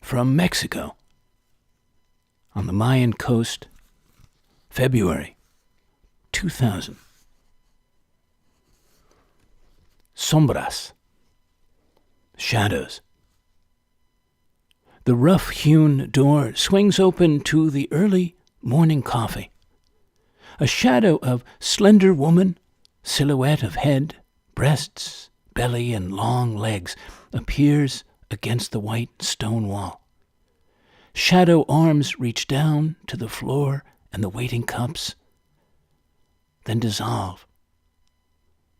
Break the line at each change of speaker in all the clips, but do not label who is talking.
from Mexico. On the Mayan coast, February 2000. Sombras. Shadows. The rough-hewn door swings open to the early morning coffee. A shadow of slender woman, silhouette of head, breasts, belly, and long legs appears against the white stone wall. Shadow arms reach down to the floor and the waiting cups, then dissolve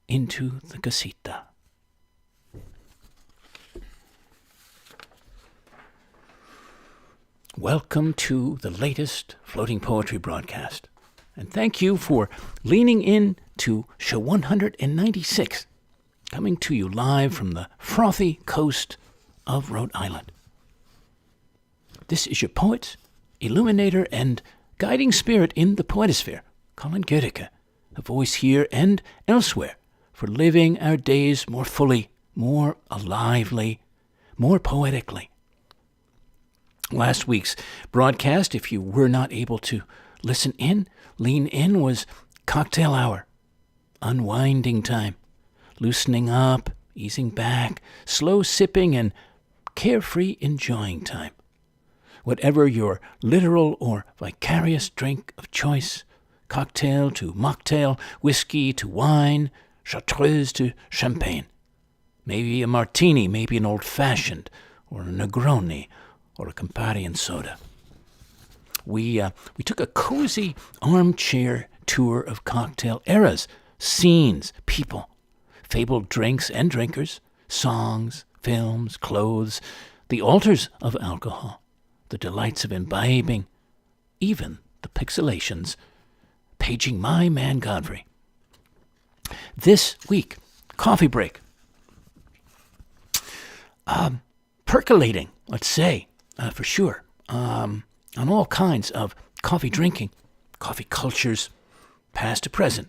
into the casita. Welcome to the latest floating poetry broadcast. And thank you for leaning in to show 196, coming to you live from the frothy coast of Rhode Island. This is your poet, illuminator, and guiding spirit in the poetosphere, Colin Goedecke, a voice here and elsewhere for living our days more fully, more alively, more poetically. Last week's broadcast, if you were not able to listen in, lean in, was cocktail hour, unwinding time, loosening up, easing back, slow sipping, and carefree enjoying time. Whatever your literal or vicarious drink of choice, cocktail to mocktail, whiskey to wine, chartreuse to champagne. Maybe a martini, maybe an old-fashioned, or a Negroni, or a Campari and soda. We took a cozy armchair tour of cocktail eras, scenes, people, fabled drinks and drinkers, songs, films, clothes, the altars of alcohol, the delights of imbibing, even the pixelations, paging my man Godfrey. This week, coffee break. Percolating, let's say, for sure, on all kinds of coffee drinking, coffee cultures, past to present,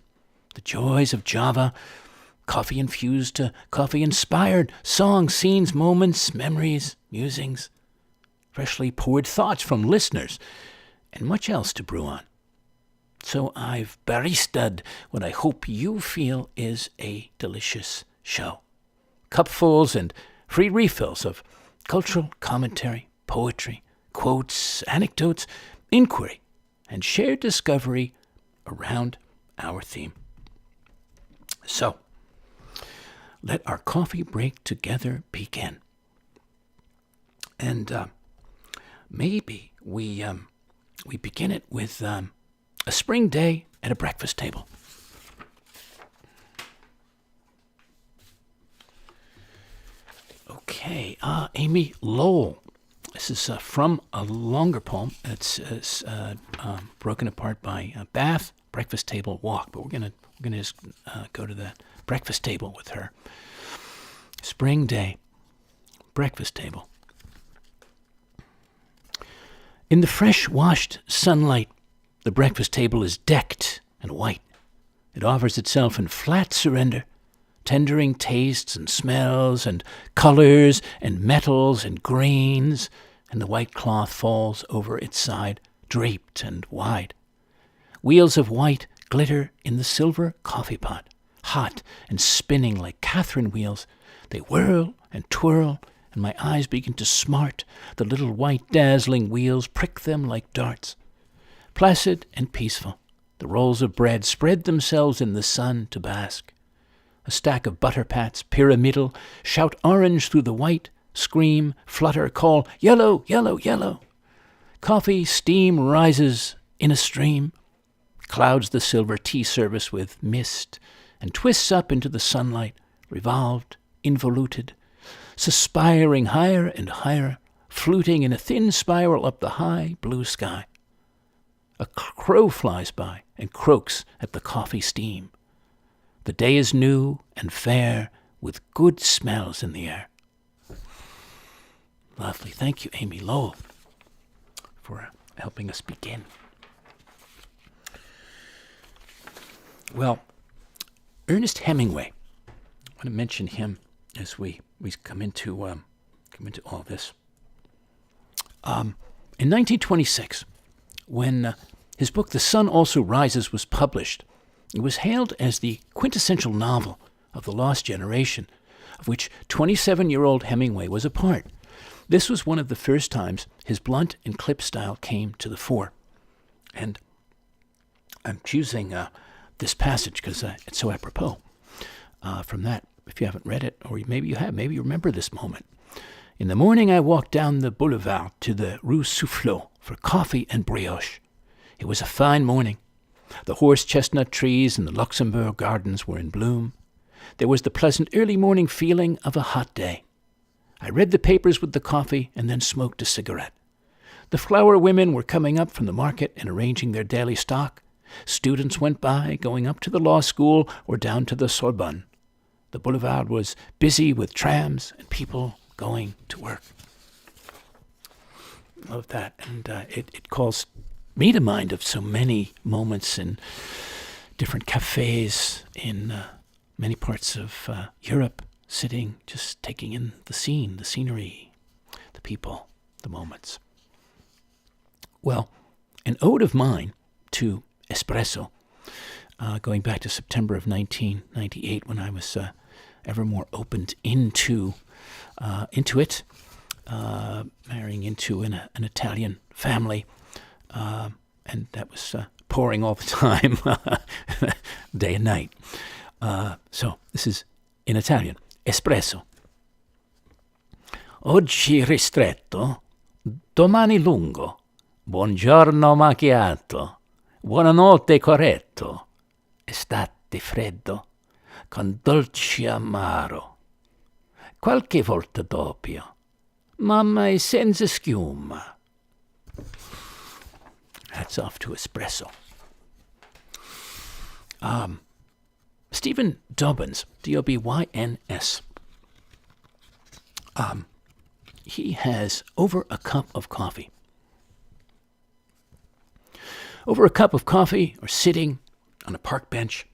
the joys of Java, coffee-infused to coffee-inspired, songs, scenes, moments, memories, musings, freshly poured thoughts from listeners, and much else to brew on. So I've barista'd what I hope you feel is a delicious show. Cupfuls and free refills of cultural commentary, poetry, quotes, anecdotes, inquiry, and shared discovery around our theme. So, let our coffee break together begin. And maybe we begin it with a spring day at a breakfast table. Okay, Amy Lowell. This is from a longer poem. It's broken apart by bath, breakfast table, walk. But we're gonna just go to the breakfast table with her. Spring day, breakfast table. In the fresh-washed sunlight, the breakfast table is decked and white. It offers itself in flat surrender, tendering tastes and smells and colors and metals and grains, and the white cloth falls over its side, draped and wide. Wheels of white glitter in the silver coffee pot, hot and spinning like Catherine wheels. They whirl and twirl, and my eyes begin to smart. The little white dazzling wheels prick them like darts. Placid and peaceful, the rolls of bread spread themselves in the sun to bask. A stack of butter pats, pyramidal, shout orange through the white, scream, flutter, call, yellow, yellow, yellow. Coffee steam rises in a stream, clouds the silver tea service with mist, and twists up into the sunlight, revolved, involuted, suspiring higher and higher, fluting in a thin spiral up the high blue sky. A crow flies by and croaks at the coffee steam. The day is new and fair, with good smells in the air. Lovely. Thank you, Amy Lowell, for helping us begin. Well, Ernest Hemingway. I want to mention him as we come into all this. In 1926, when his book The Sun Also Rises was published, it was hailed as the quintessential novel of the lost generation, of which 27-year-old Hemingway was a part. This was one of the first times his blunt and clipped style came to the fore. And I'm choosing this passage because it's so apropos from that. If you haven't read it, or maybe you have, maybe you remember this moment. In the morning, I walked down the boulevard to the Rue Soufflot for coffee and brioche. It was a fine morning. The horse-chestnut trees in the Luxembourg gardens were in bloom. There was the pleasant early morning feeling of a hot day. I read the papers with the coffee and then smoked a cigarette. The flower women were coming up from the market and arranging their daily stock. Students went by, going up to the law school or down to the Sorbonne. The boulevard was busy with trams and people going to work. Love that. And it calls me to mind of so many moments in different cafes in many parts of Europe, sitting, just taking in the scene, the scenery, the people, the moments. Well, an ode of mine to espresso, going back to September of 1998, when I was ever more opened into it, marrying into an Italian family, and that was pouring all the time, day and night. So this is in Italian. Espresso. Oggi ristretto, domani lungo. Buongiorno macchiato. Buonanotte corretto. Estate freddo, con dolce amaro. Qualche volta doppio, ma mai senza schiuma. Hats off to espresso. Stephen Dobbins, D-O-B-Y-N-S. He has over a cup of coffee. Over a cup of coffee, or sitting on a park bench,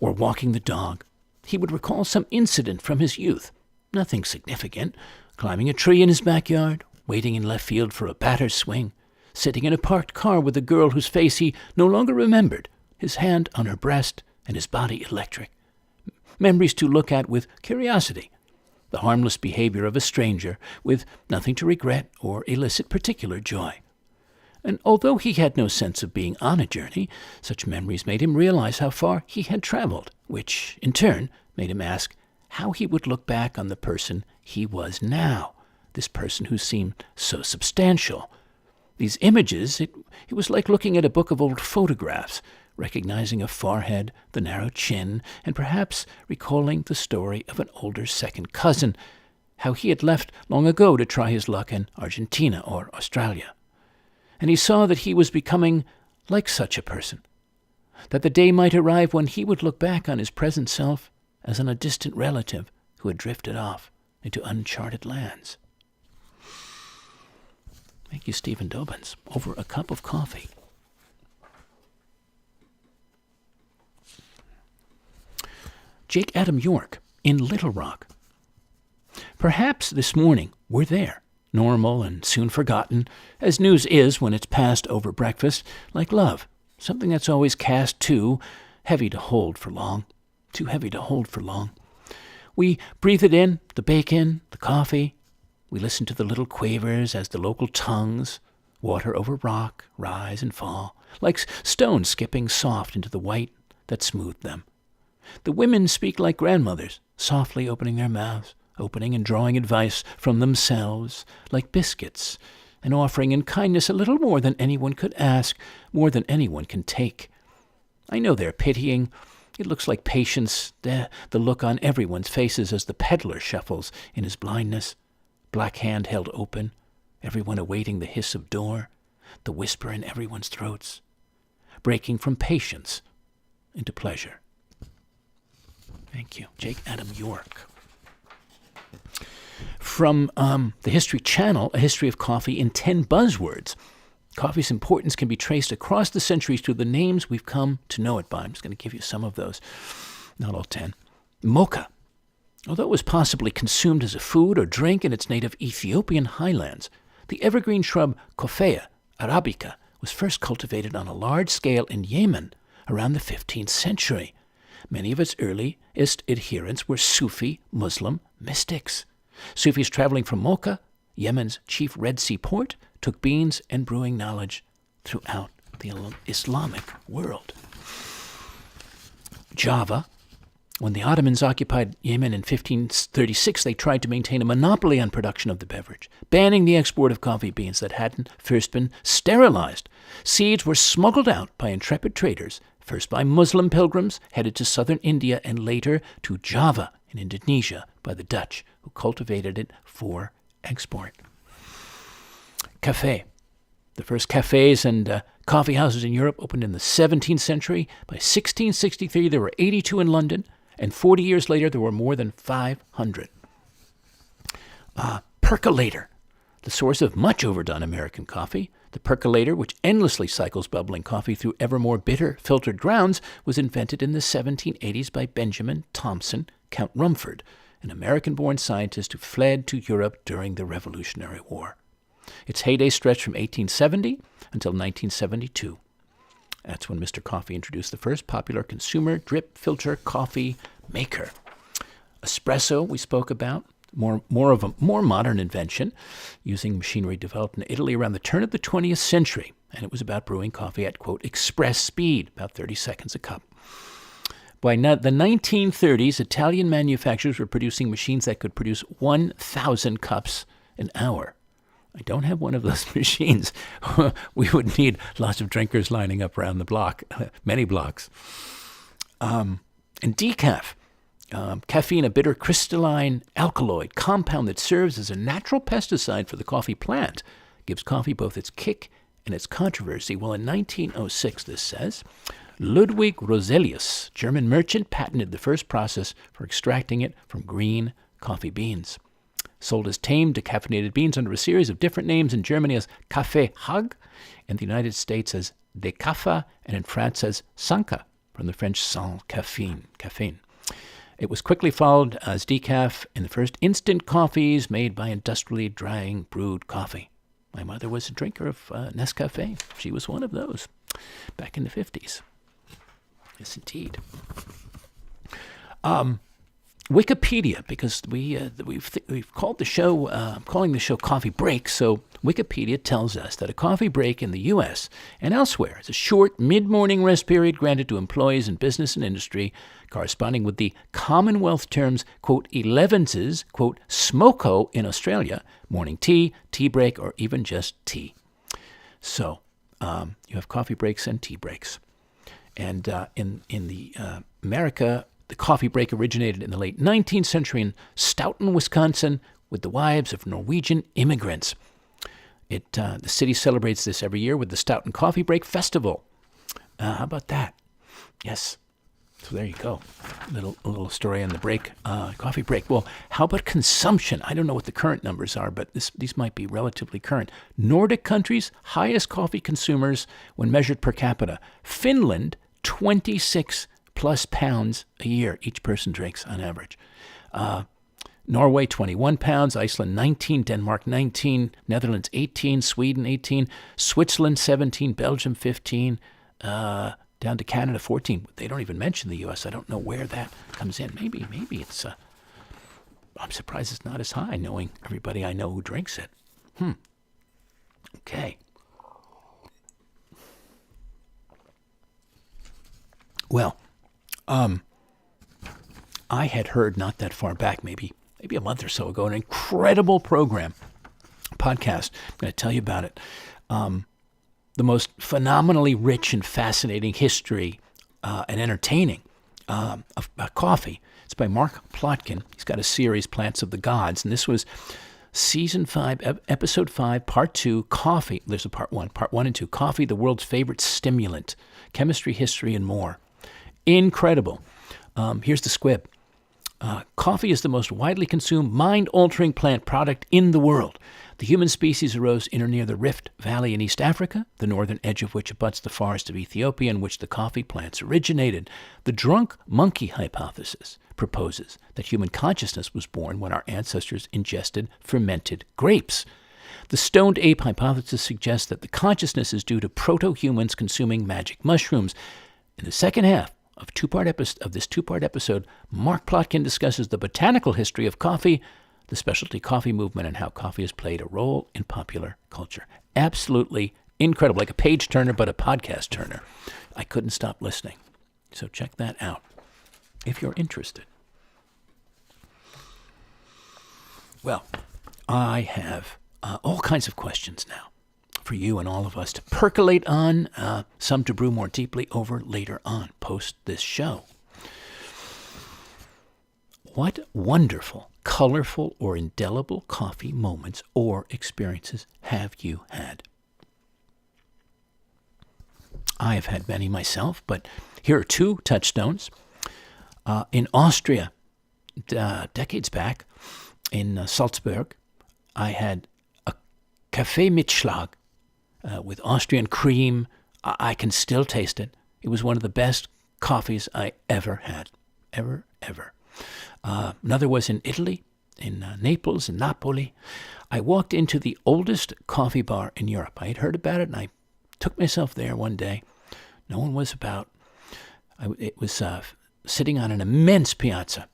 or walking the dog, he would recall some incident from his youth, nothing significant, climbing a tree in his backyard, waiting in left field for a batter's swing, sitting in a parked car with a girl whose face he no longer remembered, his hand on her breast and his body electric. Memories to look at with curiosity, the harmless behavior of a stranger with nothing to regret or elicit particular joy. And although he had no sense of being on a journey, such memories made him realize how far he had traveled, which, in turn, made him ask how he would look back on the person he was now, this person who seemed so substantial. These images, it was like looking at a book of old photographs, recognizing a forehead, the narrow chin, and perhaps recalling the story of an older second cousin, how he had left long ago to try his luck in Argentina or Australia. And he saw that he was becoming like such a person, that the day might arrive when he would look back on his present self as on a distant relative who had drifted off into uncharted lands. Thank you, Stephen Dobbins. Over a cup of coffee. Jake Adam York in Little Rock. Perhaps this morning we're there, normal and soon forgotten, as news is when it's passed over breakfast, like love, something that's always cast too heavy to hold for long, too heavy to hold for long. We breathe it in, the bacon, the coffee. We listen to the little quavers as the local tongues, water over rock, rise and fall, like stones skipping soft into the white that smoothed them. The women speak like grandmothers, softly opening their mouths, opening and drawing advice from themselves, like biscuits, and offering in kindness a little more than anyone could ask, more than anyone can take. I know they're pitying. It looks like patience, the look on everyone's faces as the peddler shuffles in his blindness, black hand held open, everyone awaiting the hiss of door, the whisper in everyone's throats, breaking from patience into pleasure. Thank you. Jake Adam York. From the History Channel, A History of Coffee in 10 Buzzwords. Coffee's importance can be traced across the centuries through the names we've come to know it by. I'm just going to give you some of those. Not all 10. Mocha. Although it was possibly consumed as a food or drink in its native Ethiopian highlands, the evergreen shrub Coffea arabica was first cultivated on a large scale in Yemen around the 15th century. Many of its earliest adherents were Sufi Muslim mystics. Sufis traveling from Mocha, Yemen's chief Red Sea port, took beans and brewing knowledge throughout the Islamic world. Java. When the Ottomans occupied Yemen in 1536, they tried to maintain a monopoly on production of the beverage, banning the export of coffee beans that hadn't first been sterilized. Seeds were smuggled out by intrepid traders, first by Muslim pilgrims headed to southern India and later to Java in Indonesia by the Dutch, who cultivated it for export. Cafe. The first cafes and coffee houses in Europe opened in the 17th century. By 1663, there were 82 in London, and 40 years later, there were more than 500. Percolator, the source of much overdone American coffee. The percolator, which endlessly cycles bubbling coffee through ever more bitter filtered grounds, was invented in the 1780s by Benjamin Thompson, Count Rumford, an American-born scientist who fled to Europe during the Revolutionary War. Its heyday stretched from 1870 until 1972. That's when Mr. Coffee introduced the first popular consumer drip filter coffee maker. Espresso, we spoke about, more modern invention, using machinery developed in Italy around the turn of the 20th century, and it was about brewing coffee at, quote, express speed, about 30 seconds a cup. By the 1930s, Italian manufacturers were producing machines that could produce 1,000 cups an hour. I don't have one of those machines. We would need lots of drinkers lining up around the block, many blocks. And decaf. Caffeine, a bitter crystalline alkaloid compound that serves as a natural pesticide for the coffee plant, gives coffee both its kick and its controversy. Well, in 1906, this says, Ludwig Roselius, German merchant, patented the first process for extracting it from green coffee beans. Sold as tame decaffeinated beans under a series of different names in Germany as Café Hag, in the United States as Decaffa, and in France as Sanka, from the French sans caffeine. It was quickly followed as decaf in the first instant coffees made by industrially drying brewed coffee. My mother was a drinker of Nescafé. She was one of those back in the 50s. Yes, indeed. Wikipedia, because we've called the show, calling the show Coffee Break, so Wikipedia tells us that a coffee break in the U.S. and elsewhere is a short mid-morning rest period granted to employees in business and industry, corresponding with the Commonwealth terms, quote, 11s, quote, smoko in Australia, morning tea, tea break, or even just tea. So you have coffee breaks and tea breaks. And in the America, the coffee break originated in the late 19th century in Stoughton, Wisconsin, with the wives of Norwegian immigrants. The city celebrates this every year with the Stoughton Coffee Break Festival. How about that? Yes. So there you go. A little story on the break, coffee break. Well, how about consumption? I don't know what the current numbers are, but these might be relatively current. Nordic countries, highest coffee consumers when measured per capita. Finland, 26 plus pounds a year each person drinks on average. Norway, 21 pounds, Iceland, 19, Denmark, 19, Netherlands, 18, Sweden, 18, Switzerland, 17, Belgium, 15, down to Canada, 14. They don't even mention the U.S. I don't know where that comes in. Maybe it's, I'm surprised it's not as high, knowing everybody I know who drinks it. Okay. Well, I had heard not that far back, maybe a month or so ago, an incredible podcast. I'm going to tell you about it. The most phenomenally rich and fascinating history and entertaining of coffee. It's by Mark Plotkin. He's got a series, Plants of the Gods, and this was Season 5, Episode 5, Part 2, Coffee. There's a Part 1. Part 1 and 2, Coffee, the world's favorite stimulant, chemistry, history, and more. Incredible. Here's the squib. Coffee is the most widely consumed, mind-altering plant product in the world. The human species arose in or near the Rift Valley in East Africa, the northern edge of which abuts the forest of Ethiopia in which the coffee plants originated. The drunk monkey hypothesis proposes that human consciousness was born when our ancestors ingested fermented grapes. The stoned ape hypothesis suggests that the consciousness is due to proto-humans consuming magic mushrooms. In the second half of this two-part episode, Mark Plotkin discusses the botanical history of coffee, the specialty coffee movement, and how coffee has played a role in popular culture. Absolutely incredible, like a page turner, but a podcast turner. I couldn't stop listening. So check that out if you're interested. Well, I have all kinds of questions now for you and all of us to percolate on, some to brew more deeply over later on, post this show. What wonderful, colorful, or indelible coffee moments or experiences have you had? I have had many myself, but here are two touchstones. In Austria, decades back, in Salzburg, I had a Kaffee mit Schlag with Austrian cream. I can still taste it. It was one of the best coffees I ever had. Ever. Another was in Italy, in Naples, in Napoli. I walked into the oldest coffee bar in Europe. I had heard about it, and I took myself there one day. No one was about. It was sitting on an immense piazza,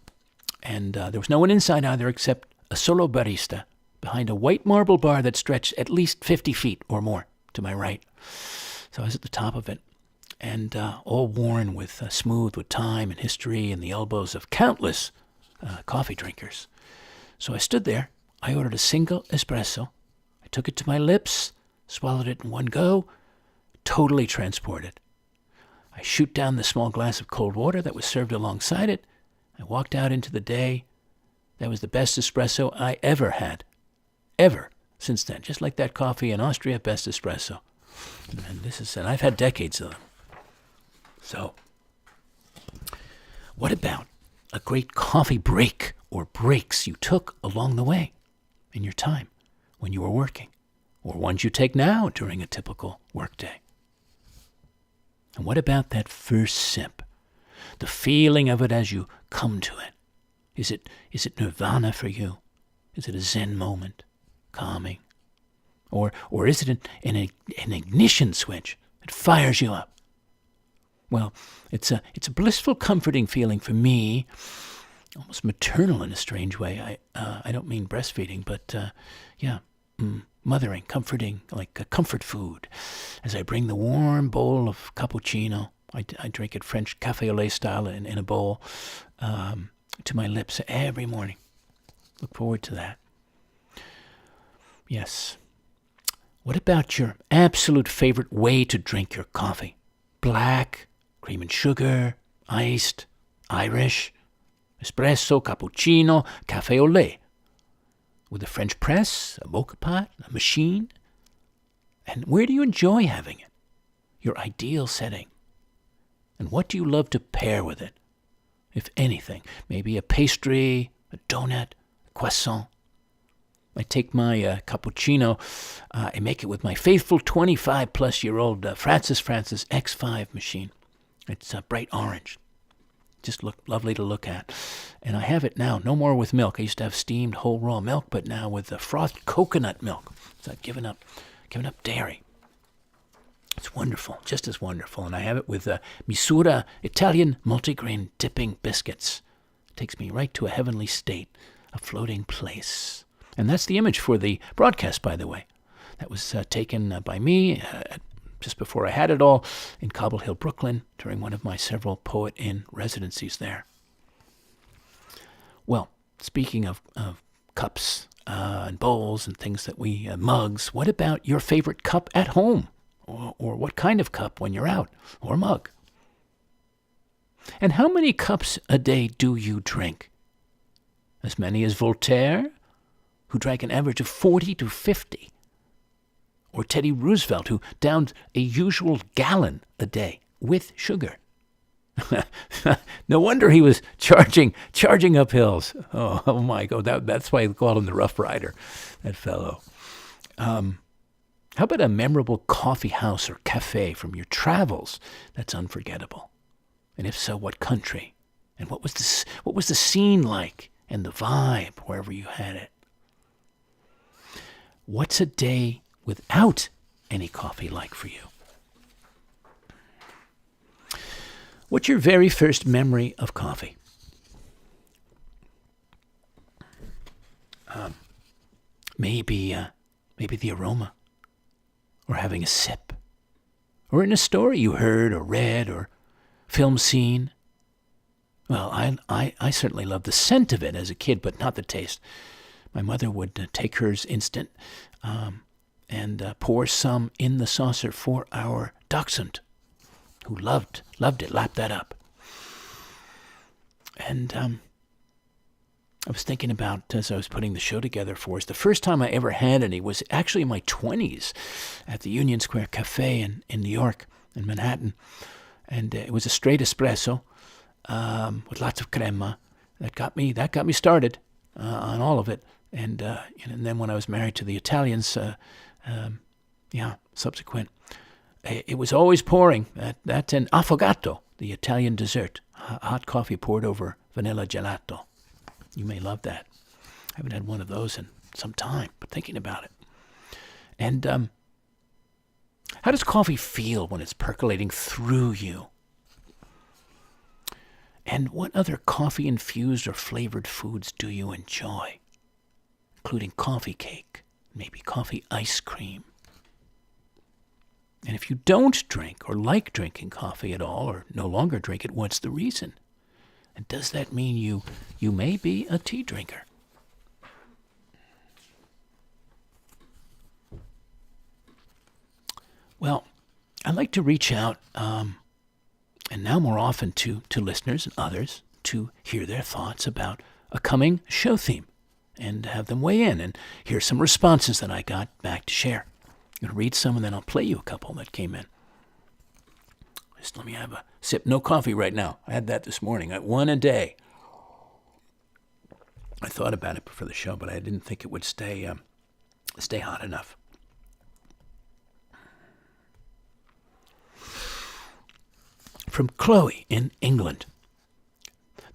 and there was no one inside either except a solo barista behind a white marble bar that stretched at least 50 feet or more to my right. So I was at the top of it, and all worn with, smooth with time and history and the elbows of countless coffee drinkers. So I stood there. I ordered a single espresso. I took it to my lips, swallowed it in one go, totally transported. I shoot down the small glass of cold water that was served alongside it. I walked out into the day. That was the best espresso I ever had. Ever. Since then. Just like that coffee in Austria, best espresso. And I've had decades of them. So, what about a great coffee break or breaks you took along the way in your time when you were working, or ones you take now during a typical workday? And what about that first sip? The feeling of it as you come to it. Is it nirvana for you? Is it a Zen moment, calming? Or is it an ignition switch that fires you up? Well, it's a blissful, comforting feeling for me, almost maternal in a strange way. I don't mean breastfeeding, but mothering, comforting, like a comfort food. As I bring the warm bowl of cappuccino, I drink it French café au lait style in a bowl, to my lips every morning. Look forward to that. Yes. What about your absolute favorite way to drink your coffee? Black, cream and sugar, iced, Irish, espresso, cappuccino, café au lait. With a French press, a mocha pot, a machine? And where do you enjoy having it? Your ideal setting. And what do you love to pair with it? If anything, maybe a pastry, a donut, a croissant. I take my cappuccino, I make it with my faithful 25-plus-year-old Francis X5 machine. It's bright orange. Just lovely to look at. And I have it now, no more with milk. I used to have steamed whole raw milk, but now with frothed coconut milk. So I've given up dairy. It's wonderful, just as wonderful. And I have it with Misura Italian multigrain dipping biscuits. It takes me right to a heavenly state, a floating place. And that's the image for the broadcast, by the way. That was taken by me just before I had it all in Cobble Hill, Brooklyn, during one of my several Poet Inn residencies there. Well, speaking of cups and bowls and things that we, mugs, what about your favorite cup at home? Or what kind of cup when you're out, or mug? And how many cups a day do you drink? As many as Voltaire, who drank an average of 40 to 50. Or Teddy Roosevelt, who downed a usual gallon a day with sugar. No wonder he was charging up hills. Oh my God, that's why they called him the Rough Rider, that fellow. How about a memorable coffee house or cafe from your travels that's unforgettable? And if so, what country And what was the scene like and the vibe wherever you had it? What's a day without any coffee like for you? What's your very first memory of coffee? Maybe the aroma, or having a sip, or in a story you heard or read or film scene. Well, I certainly loved the scent of it as a kid, but not the taste. My mother would take hers instant and pour some in the saucer for our dachshund, who loved it, lapped that up. And I was thinking about, as I was putting the show together for us, the first time I ever had any was actually in my 20s at the Union Square Cafe in New York, in Manhattan. And it was a straight espresso with lots of crema. That got me started on all of it. And then when I was married to the Italians, subsequent, it was always pouring. That's an affogato, the Italian dessert, hot coffee poured over vanilla gelato. You may love that. I haven't had one of those in some time, but thinking about it. And how does coffee feel when it's percolating through you? And what other coffee-infused or flavored foods do you enjoy? Including coffee cake, maybe coffee ice cream. And if you don't drink or like drinking coffee at all, or no longer drink it, what's the reason? And does that mean you may be a tea drinker? Well, I like to reach out, and now more often to listeners and others, to hear their thoughts about a coming show theme and have them weigh in and hear some responses that I got back to share. I'm going to read some and then I'll play you a couple that came in. Just let me have a sip. No coffee right now. I had that this morning. I had one a day. I thought about it before the show, but I didn't think it would stay hot enough. From Chloe in England.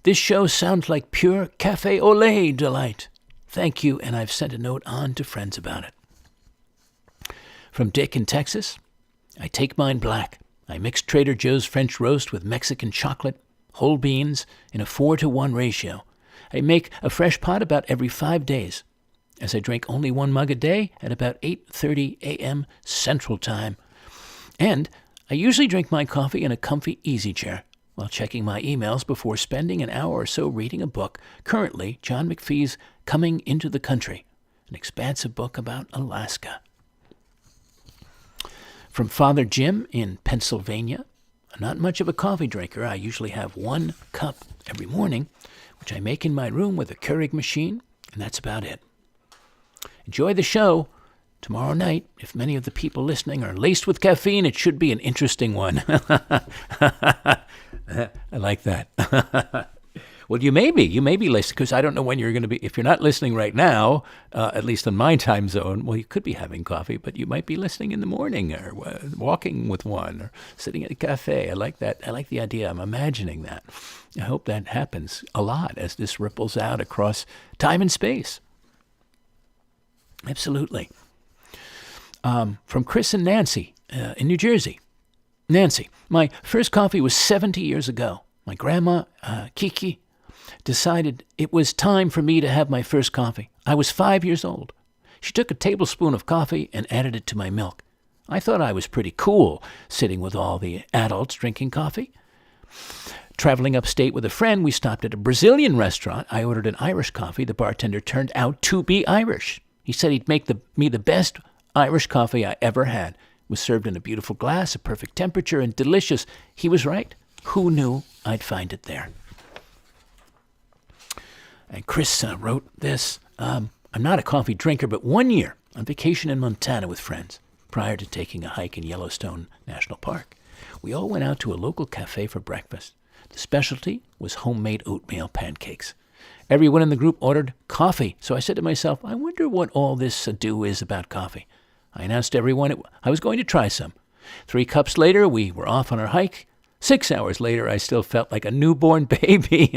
This show sounds like pure cafe au lait delight. Thank you, and I've sent a note on to friends about it. From Dick in Texas. I take mine black. I mix Trader Joe's French roast with Mexican chocolate, whole beans, in a 4-to-1 ratio. I make a fresh pot about every 5 days, as I drink only 1 mug a day at about 8:30 a.m. Central Time. And I usually drink my coffee in a comfy easy chair while checking my emails before spending an hour or so reading a book, currently John McPhee's Coming into the Country, an expansive book about Alaska. From Father Jim in Pennsylvania. I'm not much of a coffee drinker. I usually have 1 cup every morning, which I make in my room with a Keurig machine, and that's about it. Enjoy the show. Tomorrow night, if many of the people listening are laced with caffeine, it should be an interesting one. I like that. Well, you may be listening, because I don't know when you're going to be. If you're not listening right now, at least in my time zone, well, you could be having coffee, but you might be listening in the morning, or walking with one, or sitting at a cafe. I like that. I like the idea. I'm imagining that. I hope that happens a lot as this ripples out across time and space. Absolutely. From Chris and Nancy in New Jersey. Nancy, my first coffee was 70 years ago. My grandma, Kiki, decided it was time for me to have my first coffee. I was 5 years old. She took a tablespoon of coffee and added it to my milk. I thought I was pretty cool, sitting with all the adults drinking coffee. Traveling upstate with a friend, we stopped at a Brazilian restaurant. I ordered an Irish coffee. The bartender turned out to be Irish. He said he'd make me the best Irish coffee I ever had. It was served in a beautiful glass, a perfect temperature, and delicious. He was right. Who knew I'd find it there? And Chris wrote this. I'm not a coffee drinker, but 1 year on vacation in Montana with friends, prior to taking a hike in Yellowstone National Park, we all went out to a local cafe for breakfast. The specialty was homemade oatmeal pancakes. Everyone in the group ordered coffee, so I said to myself, I wonder what all this ado is about coffee. I announced to everyone I was going to try some. 3 cups later, we were off on our hike. 6 hours later, I still felt like a newborn baby.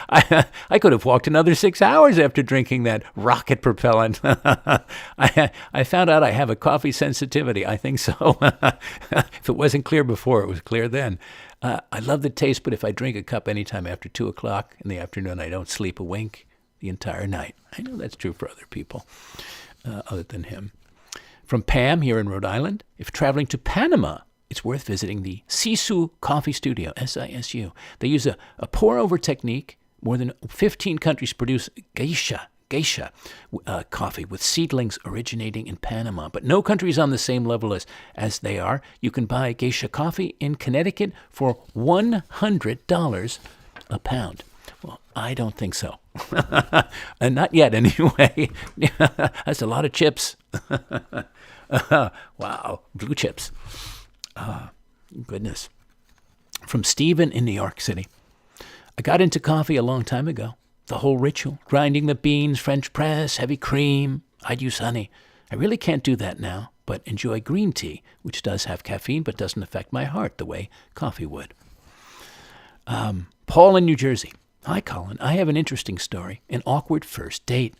I could have walked another 6 hours after drinking that rocket propellant. I found out I have a coffee sensitivity. I think so. If it wasn't clear before, it was clear then. I love the taste, but if I drink a cup anytime after 2 o'clock in the afternoon, I don't sleep a wink the entire night. I know that's true for other people other than him. From Pam here in Rhode Island, if traveling to Panama, it's worth visiting the Sisu Coffee Studio, SISU. They use a pour-over technique. More than 15 countries produce geisha coffee with seedlings originating in Panama. But no country is on the same level as they are. You can buy geisha coffee in Connecticut for $100 a pound. Well, I don't think so. And not yet, anyway. That's a lot of chips. Wow, blue chips. Goodness. From Stephen in New York City. I got into coffee a long time ago. The whole ritual, grinding the beans, French press, heavy cream. I'd use honey. I really can't do that now, but enjoy green tea, which does have caffeine but doesn't affect my heart the way coffee would. Paul in New Jersey. Hi, Colin. I have an interesting story, an awkward first date.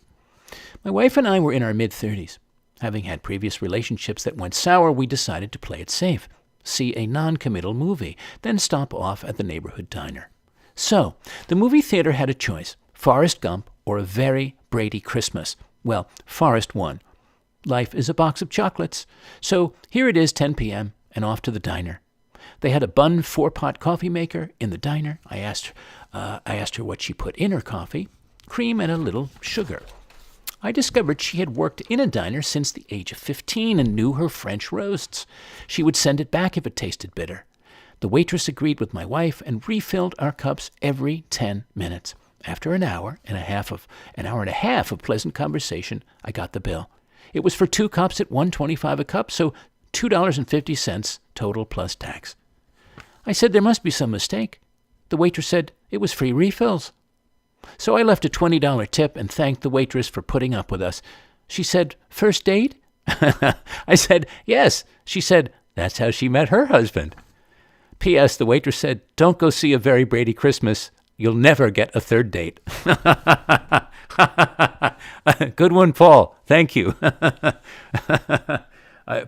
My wife and I were in our mid-30s. Having had previous relationships that went sour, we decided to play it safe, see a non-committal movie, then stop off at the neighborhood diner. So, the movie theater had a choice, Forrest Gump or A Very Brady Christmas. Well, Forrest won. Life is a box of chocolates. So here it is, 10 p.m., and off to the diner. They had a Bunn 4-pot coffee maker in the diner. I asked her what she put in her coffee, cream and a little sugar. I discovered she had worked in a diner since the age of 15 and knew her French roasts. She would send it back if it tasted bitter. The waitress agreed with my wife and refilled our cups every 10 minutes. After an hour and a half of pleasant conversation, I got the bill. It was for 2 cups at $1.25 a cup, so $2.50 total plus tax. I said there must be some mistake. The waitress said it was free refills. So I left a $20 tip and thanked the waitress for putting up with us. She said, "First date?" I said, "Yes." She said, that's how she met her husband. P.S. The waitress said, "Don't go see A Very Brady Christmas. You'll never get a third date." Good one, Paul. Thank you.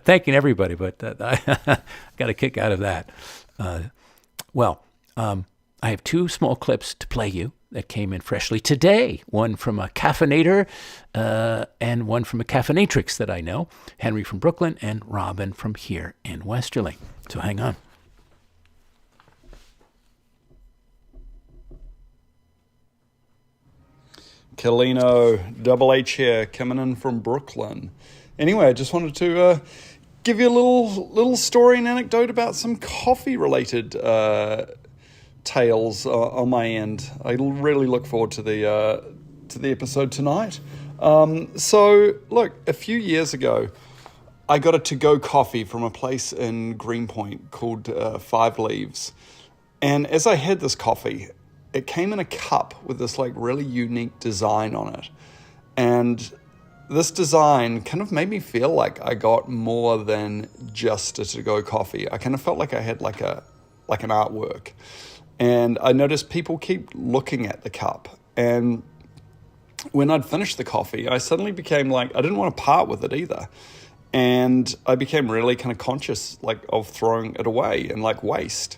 Thanking everybody, but I got a kick out of that. I have 2 small clips to play you that came in freshly today. One from a caffeinator and one from a caffeinatrix that I know. Henry from Brooklyn and Robin from here in Westerly. So hang on.
Kalino, Double H here, coming in from Brooklyn. Anyway, I just wanted to give you a little story and anecdote about some coffee-related tales on my end. I really look forward to the episode tonight. So, look, a few years ago, I got a to-go coffee from a place in Greenpoint called 5 Leaves. And as I had this coffee, it came in a cup with this really really design on it. And this design kind of made me feel like I got more than just a to-go coffee. I kind of felt like I had like an artwork. And I noticed people keep looking at the cup. And when I'd finished the coffee, I suddenly became I didn't want to part with it either. And I became really kind of conscious of throwing it away and waste.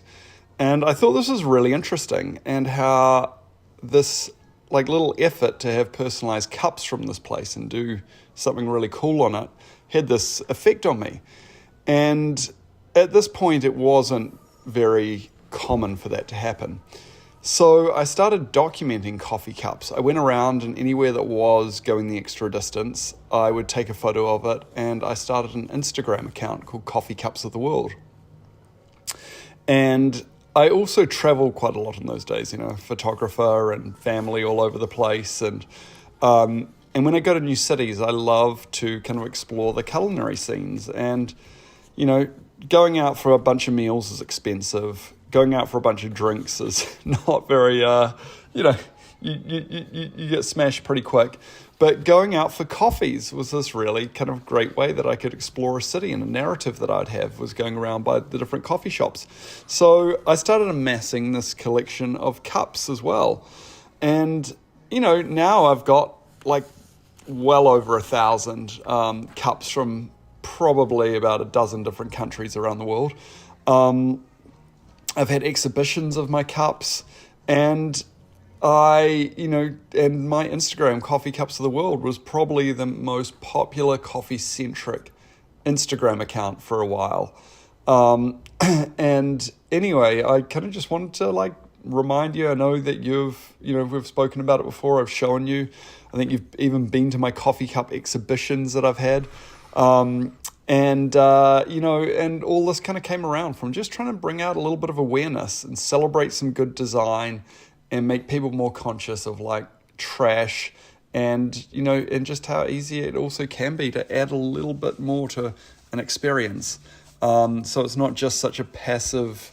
And I thought this was really interesting, and how this little effort to have personalized cups from this place and do something really cool on it had this effect on me. And at this point, it wasn't very common for that to happen. So I started documenting coffee cups. I went around, and anywhere that was going the extra distance, I would take a photo of it, and I started an Instagram account called Coffee Cups of the World. And I also traveled quite a lot in those days, photographer and family all over the place. And when I go to new cities, I love to kind of explore the culinary scenes. And, going out for a bunch of meals is expensive. Going out for a bunch of drinks is not very, you you get smashed pretty quick. But going out for coffees was this really kind of great way that I could explore a city, and a narrative that I'd have was going around by the different coffee shops. So I started amassing this collection of cups as well. And, now I've got like well over 1,000 cups from probably about a dozen different countries around the world. I've had exhibitions of my cups, and and my Instagram, Coffee Cups of the World, was probably the most popular coffee-centric Instagram account for a while. And anyway, I kind of just wanted to remind you. I know that we've spoken about it before. I've shown you. I think you've even been to my coffee cup exhibitions that I've had. And all this kind of came around from just trying to bring out a little bit of awareness and celebrate some good design and make people more conscious of trash and just how easy it also can be to add a little bit more to an experience. So it's not just such a passive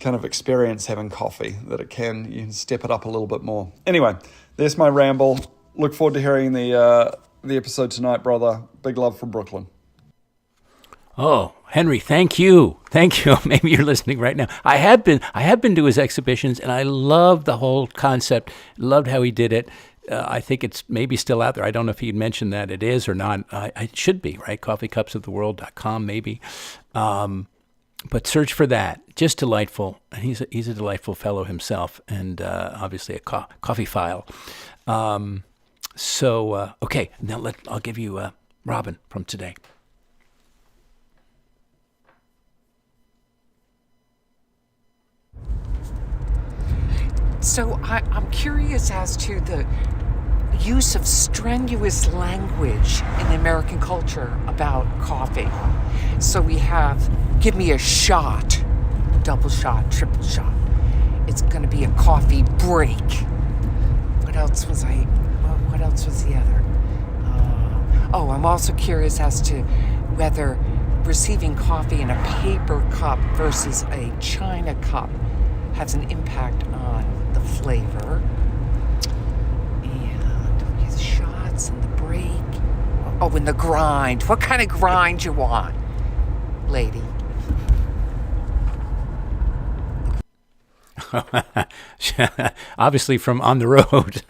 kind of experience having coffee, that you can step it up a little bit more. Anyway, there's my ramble. Look forward to hearing the episode tonight, brother. Big love from Brooklyn.
Oh, Henry, thank you. Thank you. Maybe you're listening right now. I have been to his exhibitions, and I love the whole concept. Loved how he did it. I think it's maybe still out there. I don't know if he'd mentioned that it is or not. It should be, right? coffeecupsoftheworld.com maybe. But search for that. Just delightful. And he's a delightful fellow himself, and obviously a coffee file. Okay, now I'll give you Robin from today.
So I'm curious as to the use of strenuous language in the American culture about coffee. So we have, give me a shot, double shot, triple shot. It's going to be a coffee break. What else was the other? I'm also curious as to whether receiving coffee in a paper cup versus a china cup has an impact on the flavor. And his shots and the break. Oh, and the grind. What kind of grind you want, lady?
Obviously from on the road.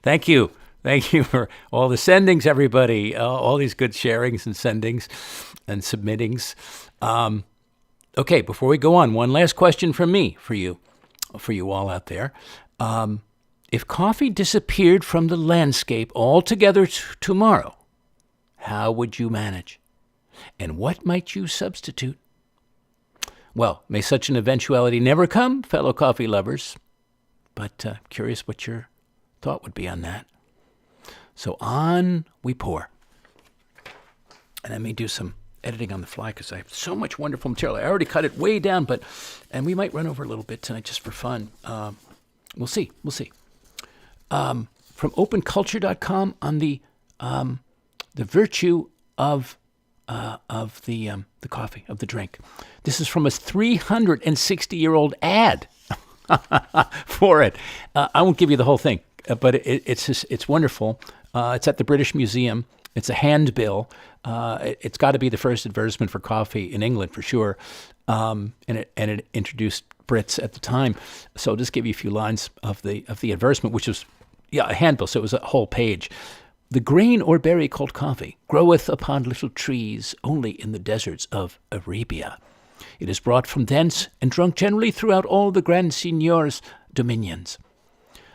Thank you. Thank you for all the sendings, everybody. All these good sharings and sendings and submittings. Okay, before we go on, one last question from me for you all out there. If coffee disappeared from the landscape altogether tomorrow, how would you manage? And what might you substitute? Well, may such an eventuality never come, fellow coffee lovers. But curious what your thought would be on that. So on we pour. And I may do some editing on the fly because I have so much wonderful material. I already cut it way down, and we might run over a little bit tonight just for fun. We'll see. From openculture.com on the virtue of the coffee, of the drink. This is from a 360-year-old ad for it. I won't give you the whole thing, but it's wonderful. It's at the British Museum. It's a handbill. It's got to be the first advertisement for coffee in England for sure, and it introduced Brits at the time. So I'll just give you a few lines of the advertisement, which was a handbill. So it was a whole page. The grain or berry called coffee groweth upon little trees only in the deserts of Arabia. It is brought from thence and drunk generally throughout all the Grand Signior's dominions.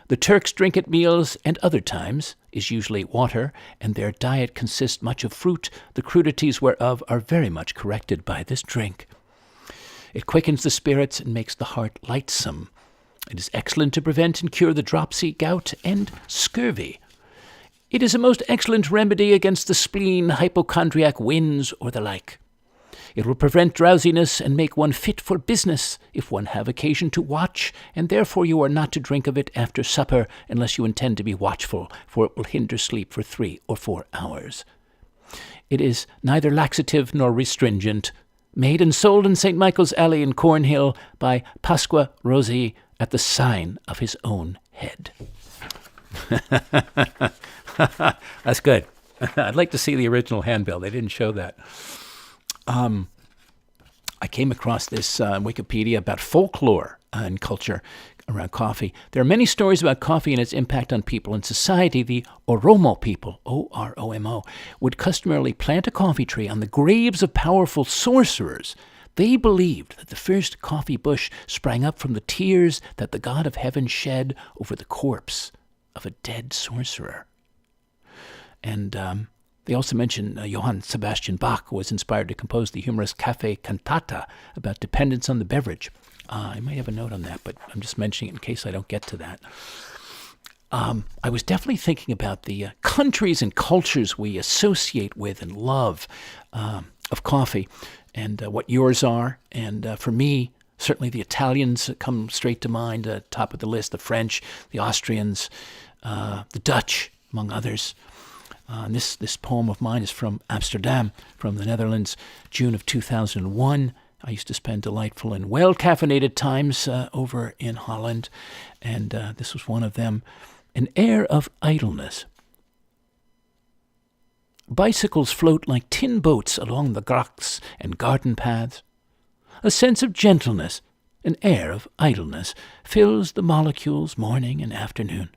The Turks drink at meals and other times, is usually water, and their diet consists much of fruit, the crudities whereof are very much corrected by this drink. It quickens the spirits and makes the heart lightsome. It is excellent to prevent and cure the dropsy, gout, and scurvy. It is a most excellent remedy against the spleen, hypochondriac winds, or the like. It will prevent drowsiness and make one fit for business if one have occasion to watch, and therefore you are not to drink of it after supper unless you intend to be watchful, for it will hinder sleep for 3 or 4 hours. It is neither laxative nor restringent, made and sold in St. Michael's Alley in Cornhill by Pasqua Rosie at the sign of his own head. That's good. I'd like to see the original handbill. They didn't show that. I came across this on Wikipedia about folklore and culture around coffee. There are many stories about coffee and its impact on people and society. The Oromo people, O-R-O-M-O, would customarily plant a coffee tree on the graves of powerful sorcerers. They believed that the first coffee bush sprang up from the tears that the god of heaven shed over the corpse of a dead sorcerer. And they also mention Johann Sebastian Bach was inspired to compose the humorous Café Cantata about dependence on the beverage. I might have a note on that, but I'm just mentioning it in case I don't get to that. I was definitely thinking about the countries and cultures we associate with and love of coffee, and what yours are. And for me, certainly the Italians come straight to mind, top of the list, the French, the Austrians, the Dutch, among others. This poem of mine is from Amsterdam, from the Netherlands, June of 2001. I used to spend delightful and well-caffeinated times over in Holland, and this was one of them. An air of idleness. Bicycles float like tin boats along the grachts and garden paths. A sense of gentleness, an air of idleness, fills the molecules morning and afternoon.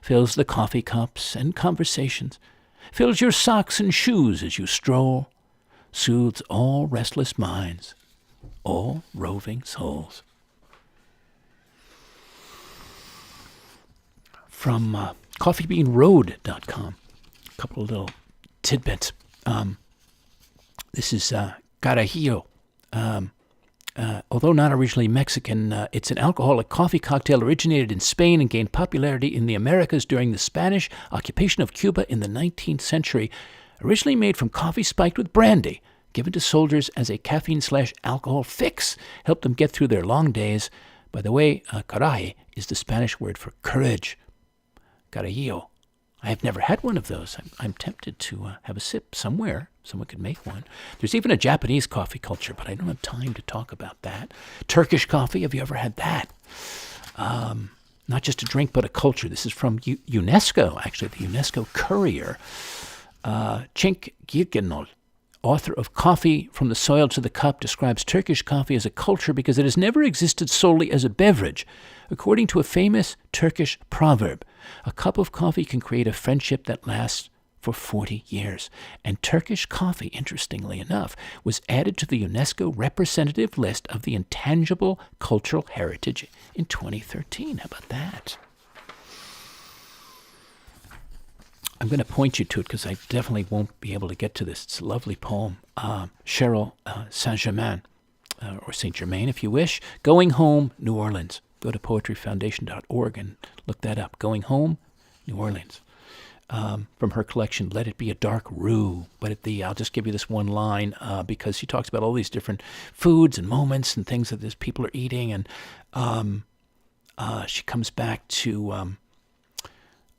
Fills the coffee cups and conversations, fills your socks and shoes as you stroll, soothes all restless minds, all roving souls. From coffeebeanroad.com, a couple of little tidbits. This is Carajillo. Although not originally Mexican, it's an alcoholic coffee cocktail originated in Spain and gained popularity in the Americas during the Spanish occupation of Cuba in the 19th century. Originally made from coffee spiked with brandy, given to soldiers as a caffeine/alcohol fix, helped them get through their long days. By the way, caray is the Spanish word for courage. Carajillo. I have never had one of those. I'm tempted to have a sip somewhere. Someone could make one. There's even a Japanese coffee culture, but I don't have time to talk about that. Turkish coffee, have you ever had that? Not just a drink, but a culture. This is from UNESCO, actually, the UNESCO Courier. Cenk Girgenol, author of Coffee from the Soil to the Cup, describes Turkish coffee as a culture because it has never existed solely as a beverage. According to a famous Turkish proverb, a cup of coffee can create a friendship that lasts for 40 years. And Turkish coffee, interestingly enough, was added to the UNESCO representative list of the intangible cultural heritage in 2013. How about that? I'm going to point you to it because I definitely won't be able to get to this. It's a lovely poem. Cheryl Saint-Germain, or Saint-Germain if you wish. Going Home, New Orleans. Go to poetryfoundation.org and look that up. Going Home, New Orleans. From her collection, Let It Be a Dark Rue. But I'll just give you this one line because she talks about all these different foods and moments and things that these people are eating. And she comes back to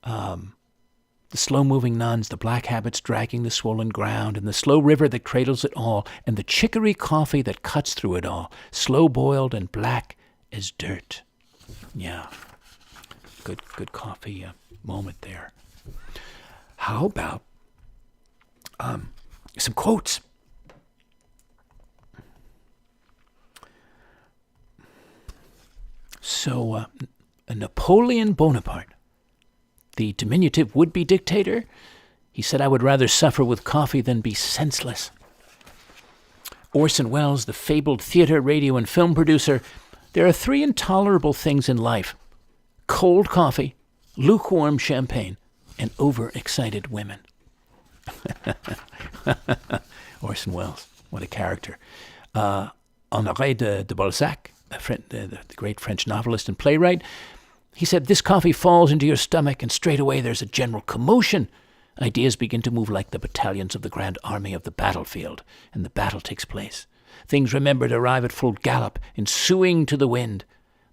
the slow-moving nuns, the black habits dragging the swollen ground, and the slow river that cradles it all, and the chicory coffee that cuts through it all, slow-boiled and black as dirt. Yeah, good coffee moment there. How about some quotes? So, Napoleon Bonaparte, the diminutive would-be dictator, he said, "I would rather suffer with coffee than be senseless." Orson Welles, the fabled theater, radio, and film producer, there are 3 intolerable things in life: cold coffee, lukewarm champagne, and overexcited women. Orson Welles, what a character. Honoré de Balzac, the great French novelist and playwright, he said, "This coffee falls into your stomach, and straight away there's a general commotion. Ideas begin to move like the battalions of the grand army of the battlefield, and the battle takes place. Things remembered arrive at full gallop, ensuing to the wind.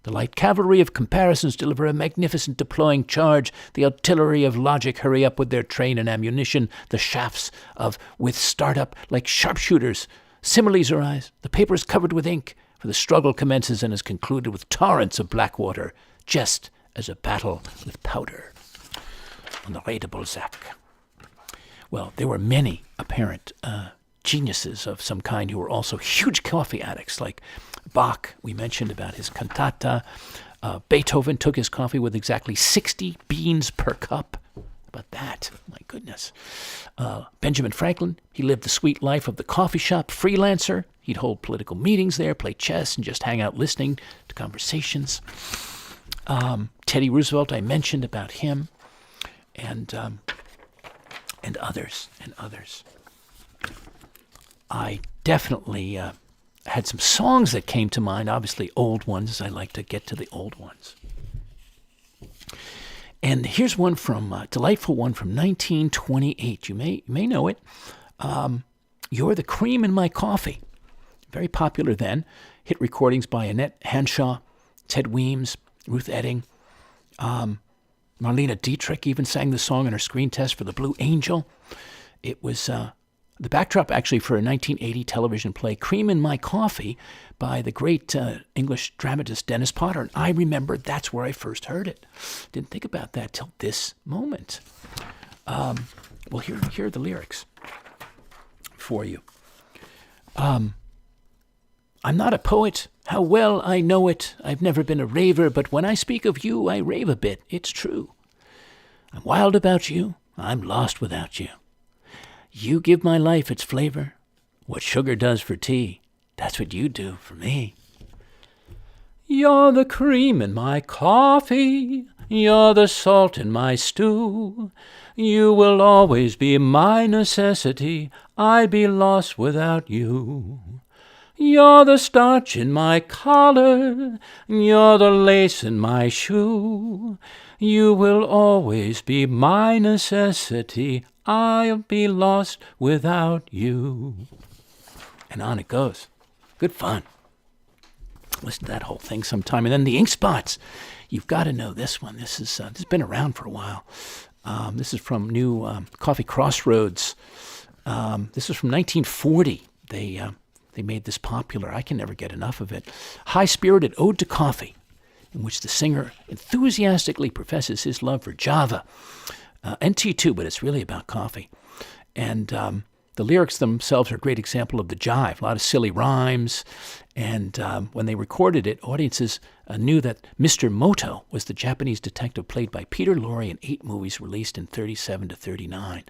The light cavalry of comparisons deliver a magnificent deploying charge. The artillery of logic hurry up with their train and ammunition. The shafts of with start up like sharpshooters. Similes arise. The paper is covered with ink. For the struggle commences and is concluded with torrents of black water, just as a battle with powder. Honoré de Balzac. Well, there were many apparent geniuses of some kind who were also huge coffee addicts, like Bach, we mentioned about his cantata. Beethoven took his coffee with exactly 60 beans per cup. How about that? My goodness. Benjamin Franklin, he lived the sweet life of the coffee shop freelancer. He'd hold political meetings there, play chess, and just hang out listening to conversations. Teddy Roosevelt, I mentioned about him, and others. I definitely had some songs that came to mind, obviously old ones. I like to get to the old ones. And here's one from, a delightful one from 1928. You may know it. You're the Cream in My Coffee. Very popular then. Hit recordings by Annette Hanshaw, Ted Weems, Ruth Etting. Marlene Dietrich even sang the song in her screen test for The Blue Angel. It was the backdrop actually for a 1980 television play, Cream in My Coffee, by the great English dramatist Dennis Potter. And I remember that's where I first heard it. Didn't think about that till this moment. Well, here are the lyrics for you. I'm not a poet, how well I know it. I've never been a raver, but when I speak of you, I rave a bit. It's true. I'm wild about you. I'm lost without you. You give my life its flavor. What sugar does for tea, that's what you do for me. You're the cream in my coffee. You're the salt in my stew. You will always be my necessity. I'd be lost without you. You're the starch in my collar. You're the lace in my shoe. You will always be my necessity. I'll be lost without you. And on it goes. Good fun. Listen to that whole thing sometime. And then the ink spots. You've got to know this one. This has been around for a while. This is from New Coffee Crossroads. This is from 1940. They made this popular. I can never get enough of it. High-spirited ode to coffee, in which the singer enthusiastically professes his love for Java. And tea too, but it's really about coffee. And the lyrics themselves are a great example of the jive. A lot of silly rhymes. And when they recorded it, audiences knew that Mr. Moto was the Japanese detective played by Peter Lorre in 8 movies released in 37 to 39.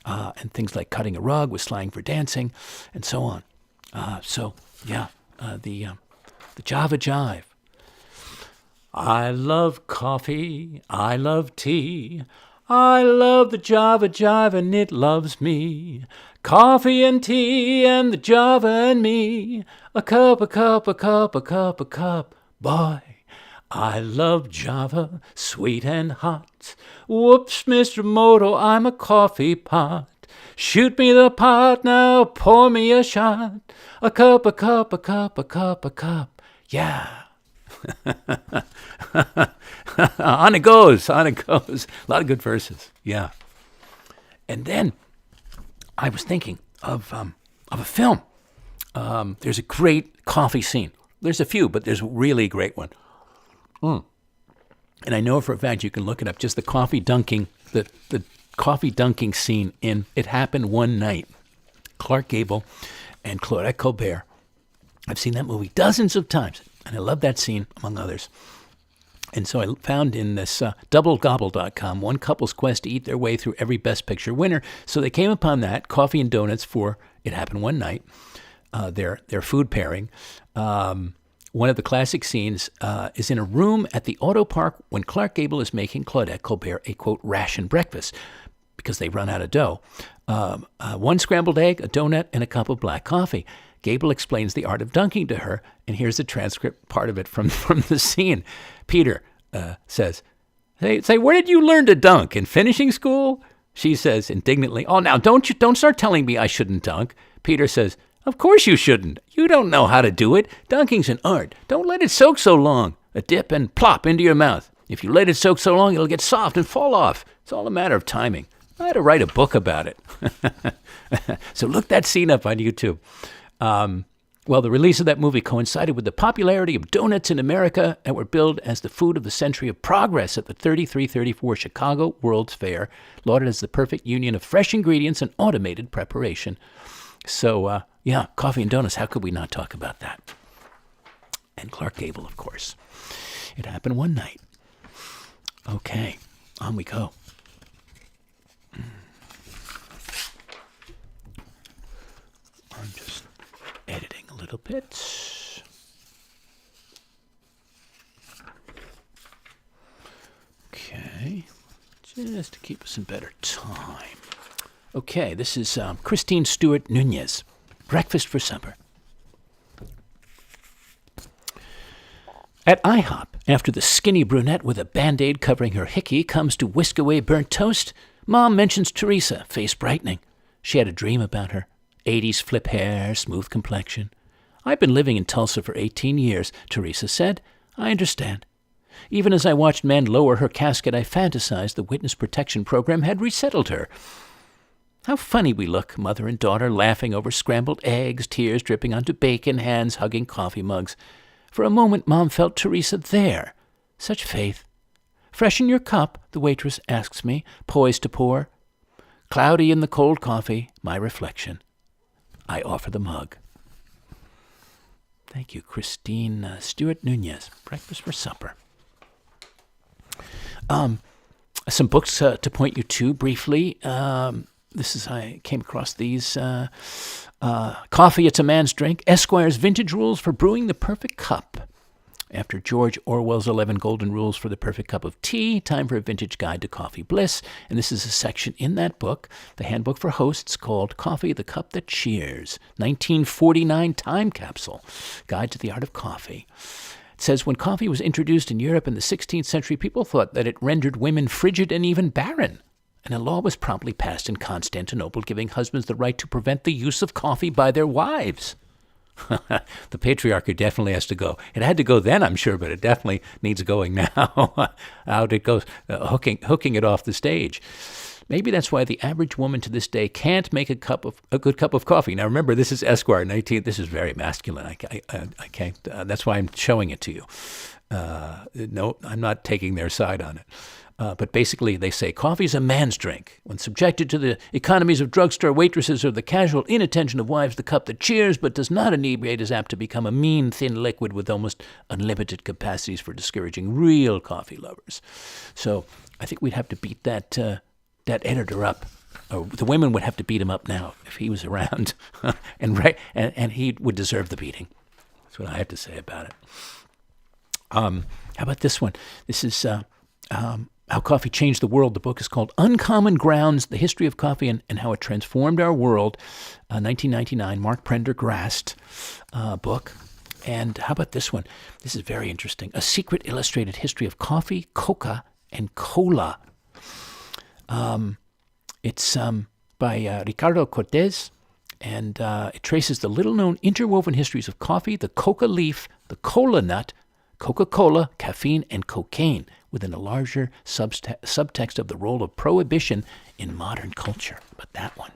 And things like Cutting a Rug was slang for dancing, and so on. The Java Jive. I love coffee, I love tea, I love the Java Jive and it loves me. Coffee and tea and the Java and me, a cup, a cup, a cup, a cup, a cup, boy. I love Java, sweet and hot. Whoops, Mr. Moto, I'm a coffee pot. Shoot me the pot, now pour me a shot. A cup, a cup, a cup, a cup, a cup. Yeah. On it goes, on it goes. A lot of good verses. Yeah. And then I was thinking of a film. There's a great coffee scene. There's a few, but there's a really great one. And I know for a fact you can look it up. Just the coffee dunking, the coffee dunking scene in It Happened One Night. Clark Gable and Claudette Colbert. I've seen that movie dozens of times, and I love that scene, among others. And so I found in this doublegobble.com, one couple's quest to eat their way through every Best Picture winner. So they came upon that, Coffee and Donuts for It Happened One Night, their food pairing. One of the classic scenes is in a room at the auto park when Clark Gable is making Claudette Colbert a, quote, ration breakfast because they run out of dough. 1 scrambled egg, a donut, and a cup of black coffee. Gable explains the art of dunking to her, and here's the transcript part of it from the scene. Peter says, say, where did you learn to dunk? In finishing school? She says indignantly, oh, now don't start telling me I shouldn't dunk. Peter says, of course you shouldn't. You don't know how to do it. Dunking's an art. Don't let it soak so long. A dip and plop into your mouth. If you let it soak so long, it'll get soft and fall off. It's all a matter of timing. I had to write a book about it. So look that scene up on YouTube. Well, the release of that movie coincided with the popularity of donuts in America and were billed as the food of the century of progress at the 33-34 Chicago World's Fair, lauded as the perfect union of fresh ingredients and automated preparation. So, yeah, coffee and donuts, how could we not talk about that? And Clark Gable, of course. It happened one night. Okay, on we go. I'm just editing a little bit. Okay, just to keep us in better time. Okay, this is Christine Stewart Nunez, Breakfast for Supper. At IHOP, after the skinny brunette with a Band-Aid covering her hickey comes to whisk away burnt toast, Mom mentions Teresa, face brightening. She had a dream about her. 80s flip hair, smooth complexion. I've been living in Tulsa for 18 years, Teresa said. I understand. Even as I watched men lower her casket, I fantasized the witness protection program had resettled her. How funny we look, mother and daughter laughing over scrambled eggs, tears dripping onto bacon, hands hugging coffee mugs. For a moment, Mom felt Teresa there. Such faith. Freshen your cup, the waitress asks me, poised to pour. Cloudy in the cold coffee, my reflection. I offer the mug. Thank you, Christine Stewart Nunez. Breakfast for Supper. Some books to point you to briefly. I came across these. Coffee, It's a Man's Drink. Esquire's Vintage Rules for Brewing the Perfect Cup. After George Orwell's 11 Golden Rules for the Perfect Cup of Tea, time for a vintage guide to coffee bliss. And this is a section in that book, the handbook for hosts, called Coffee, the Cup That Cheers. 1949 Time Capsule, Guide to the Art of Coffee. It says, when coffee was introduced in Europe in the 16th century, people thought that it rendered women frigid and even barren. And a law was promptly passed in Constantinople giving husbands the right to prevent the use of coffee by their wives. The patriarchy definitely has to go. It had to go then, I'm sure, but it definitely needs going now. Out it goes, hooking it off the stage. Maybe that's why the average woman to this day can't make a good cup of coffee. Now remember, this is Esquire 19. This is very masculine. I can't. That's why I'm showing it to you. No, I'm not taking their side on it. But basically, they say coffee's a man's drink. When subjected to the economies of drugstore waitresses or the casual inattention of wives, the cup that cheers but does not inebriate is apt to become a mean, thin liquid with almost unlimited capacities for discouraging real coffee lovers. So I think we'd have to beat that editor up. Or the women would have to beat him up now if he was around, and he would deserve the beating. That's what I have to say about it. How about this one? This is How Coffee Changed the World. The book is called Uncommon Grounds, The History of Coffee and How It Transformed Our World, 1999, Mark Prendergast book. And how about this one? This is very interesting. A Secret Illustrated History of Coffee, Coca, and Cola. It's by Ricardo Cortez, and it traces the little-known interwoven histories of coffee, the coca leaf, the cola nut, Coca-Cola, caffeine, and cocaine within a larger subtext of the role of prohibition in modern culture. But that one,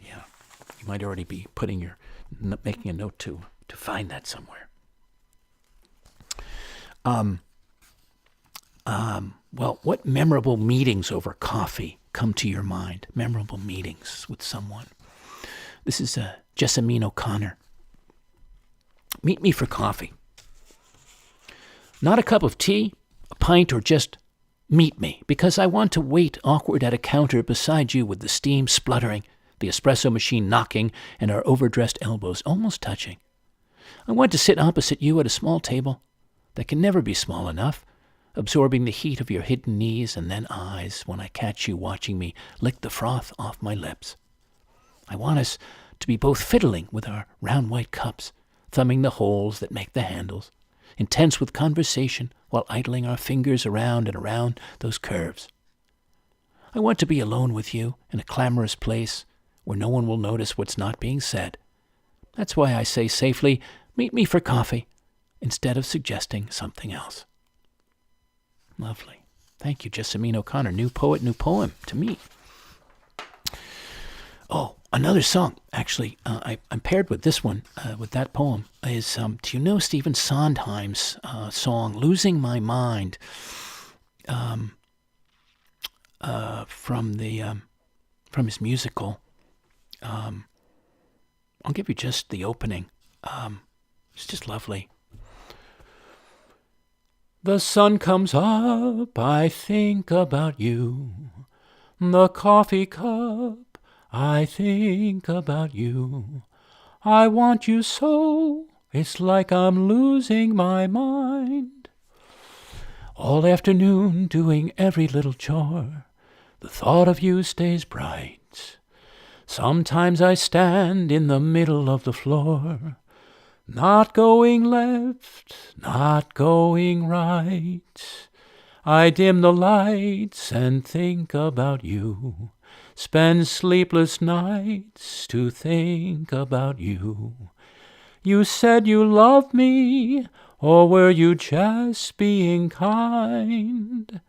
yeah, you might already be making a note to find that somewhere. Well, what memorable meetings over coffee come to your mind? Memorable meetings with someone. This is Jessamine O'Connor. Meet me for coffee. Not a cup of tea, a pint, or just meet me, because I want to wait awkward at a counter beside you with the steam spluttering, the espresso machine knocking, and our overdressed elbows almost touching. I want to sit opposite you at a small table that can never be small enough, absorbing the heat of your hidden knees and then eyes when I catch you watching me lick the froth off my lips. I want us to be both fiddling with our round white cups, thumbing the holes that make the handles, intense with conversation while idling our fingers around and around those curves. I want to be alone with you in a clamorous place where no one will notice what's not being said. That's why I say safely, meet me for coffee, instead of suggesting something else. Lovely. Thank you, Jessamine O'Connor. New poet, new poem to me. Oh, another song, actually, I'm paired with this one, with that poem, is, do you know Stephen Sondheim's song, Losing My Mind, from his musical? I'll give you just the opening. It's just lovely. The sun comes up, I think about you. The coffee cup, I think about you. I want you so, it's like I'm losing my mind. All afternoon doing every little chore, the thought of you stays bright. Sometimes I stand in the middle of the floor, not going left, not going right. I dim the lights and think about you, spend sleepless nights to think about you. You said you loved me, or were you just being kind?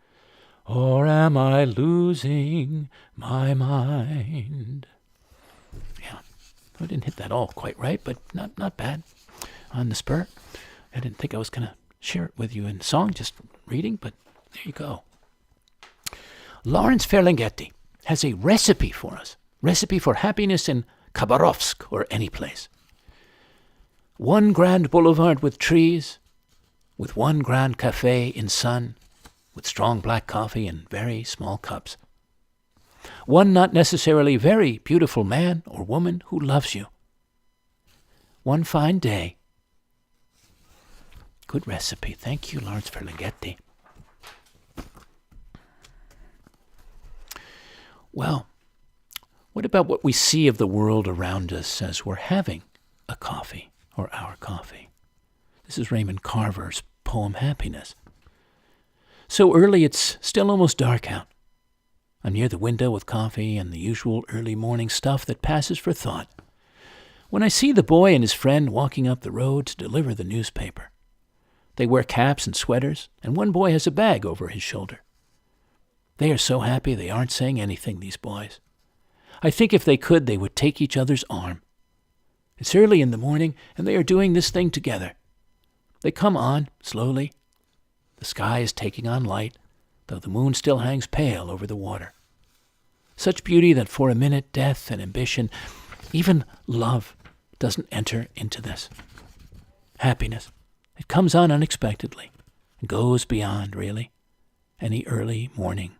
Or am I losing my mind? Yeah, I didn't hit that all quite right, but not bad. On the spur, I didn't think I was going to share it with you in song, just reading, but there you go. Lawrence Ferlinghetti has a recipe for us. Recipe for happiness in Khabarovsk or any place. One grand boulevard with trees, with one grand cafe in sun, with strong black coffee in very small cups. One not necessarily very beautiful man or woman who loves you. One fine day. Good recipe. Thank you, Lawrence Ferlinghetti. Well, what about what we see of the world around us as we're having a coffee or our coffee? This is Raymond Carver's poem Happiness. So early it's still almost dark out. I'm near the window with coffee and the usual early morning stuff that passes for thought, when I see the boy and his friend walking up the road to deliver the newspaper. They wear caps and sweaters, and one boy has a bag over his shoulder. They are so happy they aren't saying anything, these boys. I think if they could, they would take each other's arm. It's early in the morning, and they are doing this thing together. They come on, slowly. The sky is taking on light, though the moon still hangs pale over the water. Such beauty that for a minute death and ambition, even love, doesn't enter into this. Happiness. It comes on unexpectedly and goes beyond, really, any early morning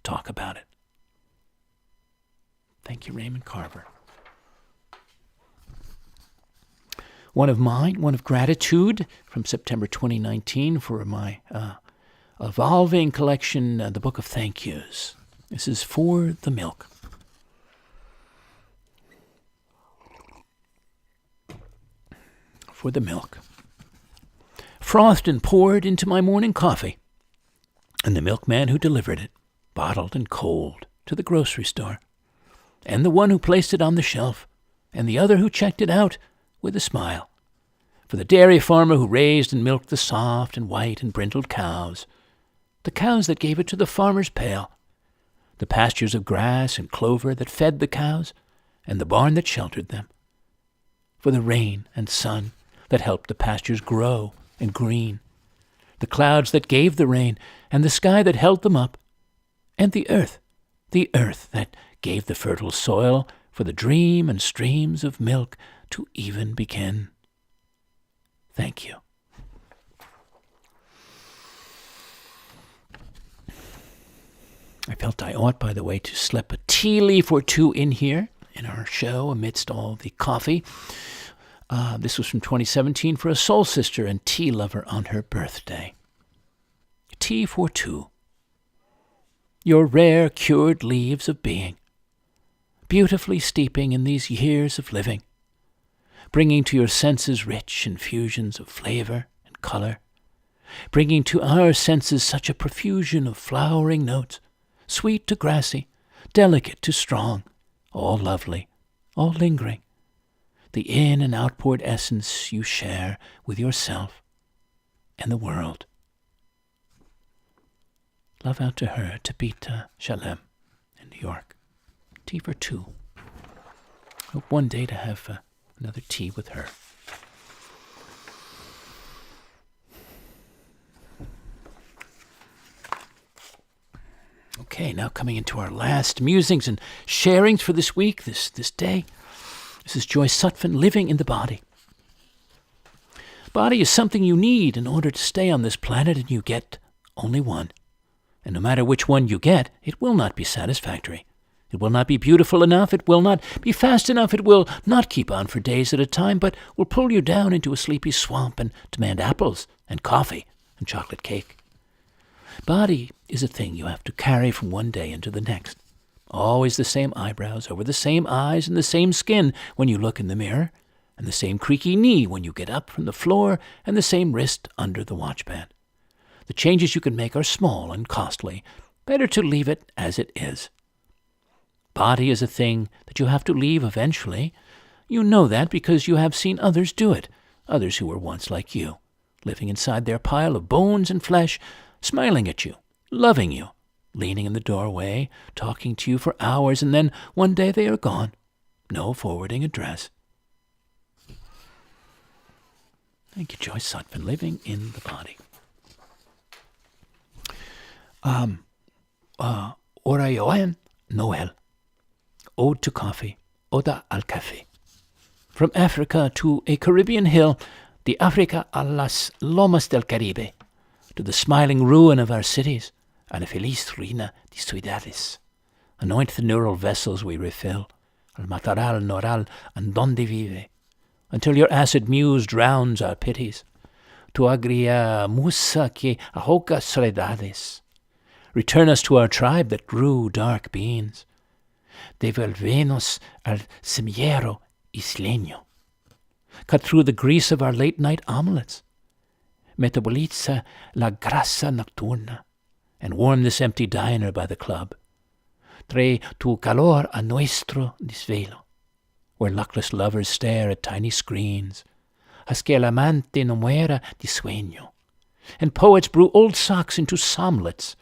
talk about it. Thank you, Raymond Carver. One of mine, one of gratitude, from September 2019 for my evolving collection, the Book of Thank Yous. This is For the Milk. For the milk. Frothed and poured into my morning coffee, and the milkman who delivered it, bottled and cold, to the grocery store, and the one who placed it on the shelf, and the other who checked it out with a smile, for the dairy farmer who raised and milked the soft and white and brindled cows, the cows that gave it to the farmer's pail, the pastures of grass and clover that fed the cows, and the barn that sheltered them, for the rain and sun that helped the pastures grow and green, the clouds that gave the rain, and the sky that held them up, and the earth that gave the fertile soil for the dream and streams of milk to even begin. Thank you. I felt I ought, by the way, to slip a tea leaf or two in here in our show amidst all the coffee. This was from 2017 for a soul sister and tea lover on her birthday. Tea for two. Your rare cured leaves of being, beautifully steeping in these years of living, bringing to your senses rich infusions of flavor and color, bringing to our senses such a profusion of flowering notes, sweet to grassy, delicate to strong, all lovely, all lingering, the in and outpoured essence you share with yourself and the world. Love out to her, Tabitha Shalem in New York. Tea for two. Hope one day to have another tea with her. Okay, now coming into our last musings and sharings for this week, this day. This is Joyce Sutphin, Living in the Body. Body is something you need in order to stay on this planet, and you get only one. And no matter which one you get, it will not be satisfactory. It will not be beautiful enough, it will not be fast enough, it will not keep on for days at a time, but will pull you down into a sleepy swamp and demand apples and coffee and chocolate cake. Body is a thing you have to carry from one day into the next. Always the same eyebrows over the same eyes and the same skin when you look in the mirror, and the same creaky knee when you get up from the floor, and the same wrist under the watchband. The changes you can make are small and costly. Better to leave it as it is. Body is a thing that you have to leave eventually. You know that because you have seen others do it, others who were once like you, living inside their pile of bones and flesh, smiling at you, loving you, leaning in the doorway, talking to you for hours, and then one day they are gone. No forwarding address. Thank you, Joyce Sutphin, Living in the Body. Orayoan Noel. Ode to Coffee, Oda al Café. From Africa to a Caribbean hill, the Africa a las Lomas del Caribe, to the smiling ruin of our cities, a la feliz ruina de ciudades. Anoint the neural vessels we refill, al mataral noral and donde vive, until your acid muse drowns our pities. Tu agria musa que ahoga soledades. Return us to our tribe that grew dark beans. Devolvenos al semillero isleño. Cut through the grease of our late-night omelets. Metaboliza la grasa nocturna, and warm this empty diner by the club. Trae tu calor a nuestro desvelo, where luckless lovers stare at tiny screens. Haz que el amante no muera de sueño, and poets brew old socks into somnolets.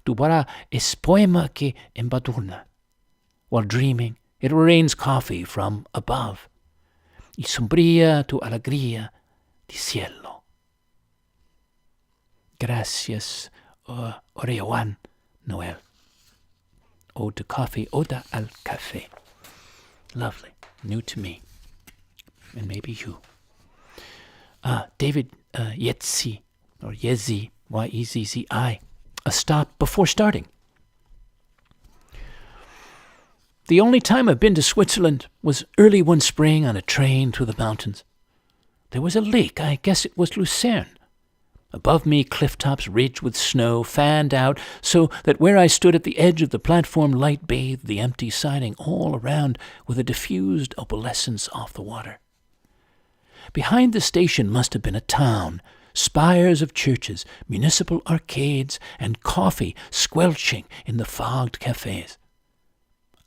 Tu bara es poema que embadurna. While dreaming, it rains coffee from above. Y sombría tu alegría de cielo. Gracias, Orayoan Noel. Ode to Coffee, Oda al Café. Lovely. New to me. And maybe you. David Yetzi, or Yezzi, Y-E-Z-Z-I. A stop before starting. The only time I've been to Switzerland was early one spring on a train through the mountains. There was a lake, I guess it was Lucerne. Above me, cliff tops ridged with snow, fanned out so that where I stood at the edge of the platform, light bathed the empty siding all around with a diffused opalescence off the water. Behind the station must have been a town, spires of churches, municipal arcades, and coffee squelching in the fogged cafes.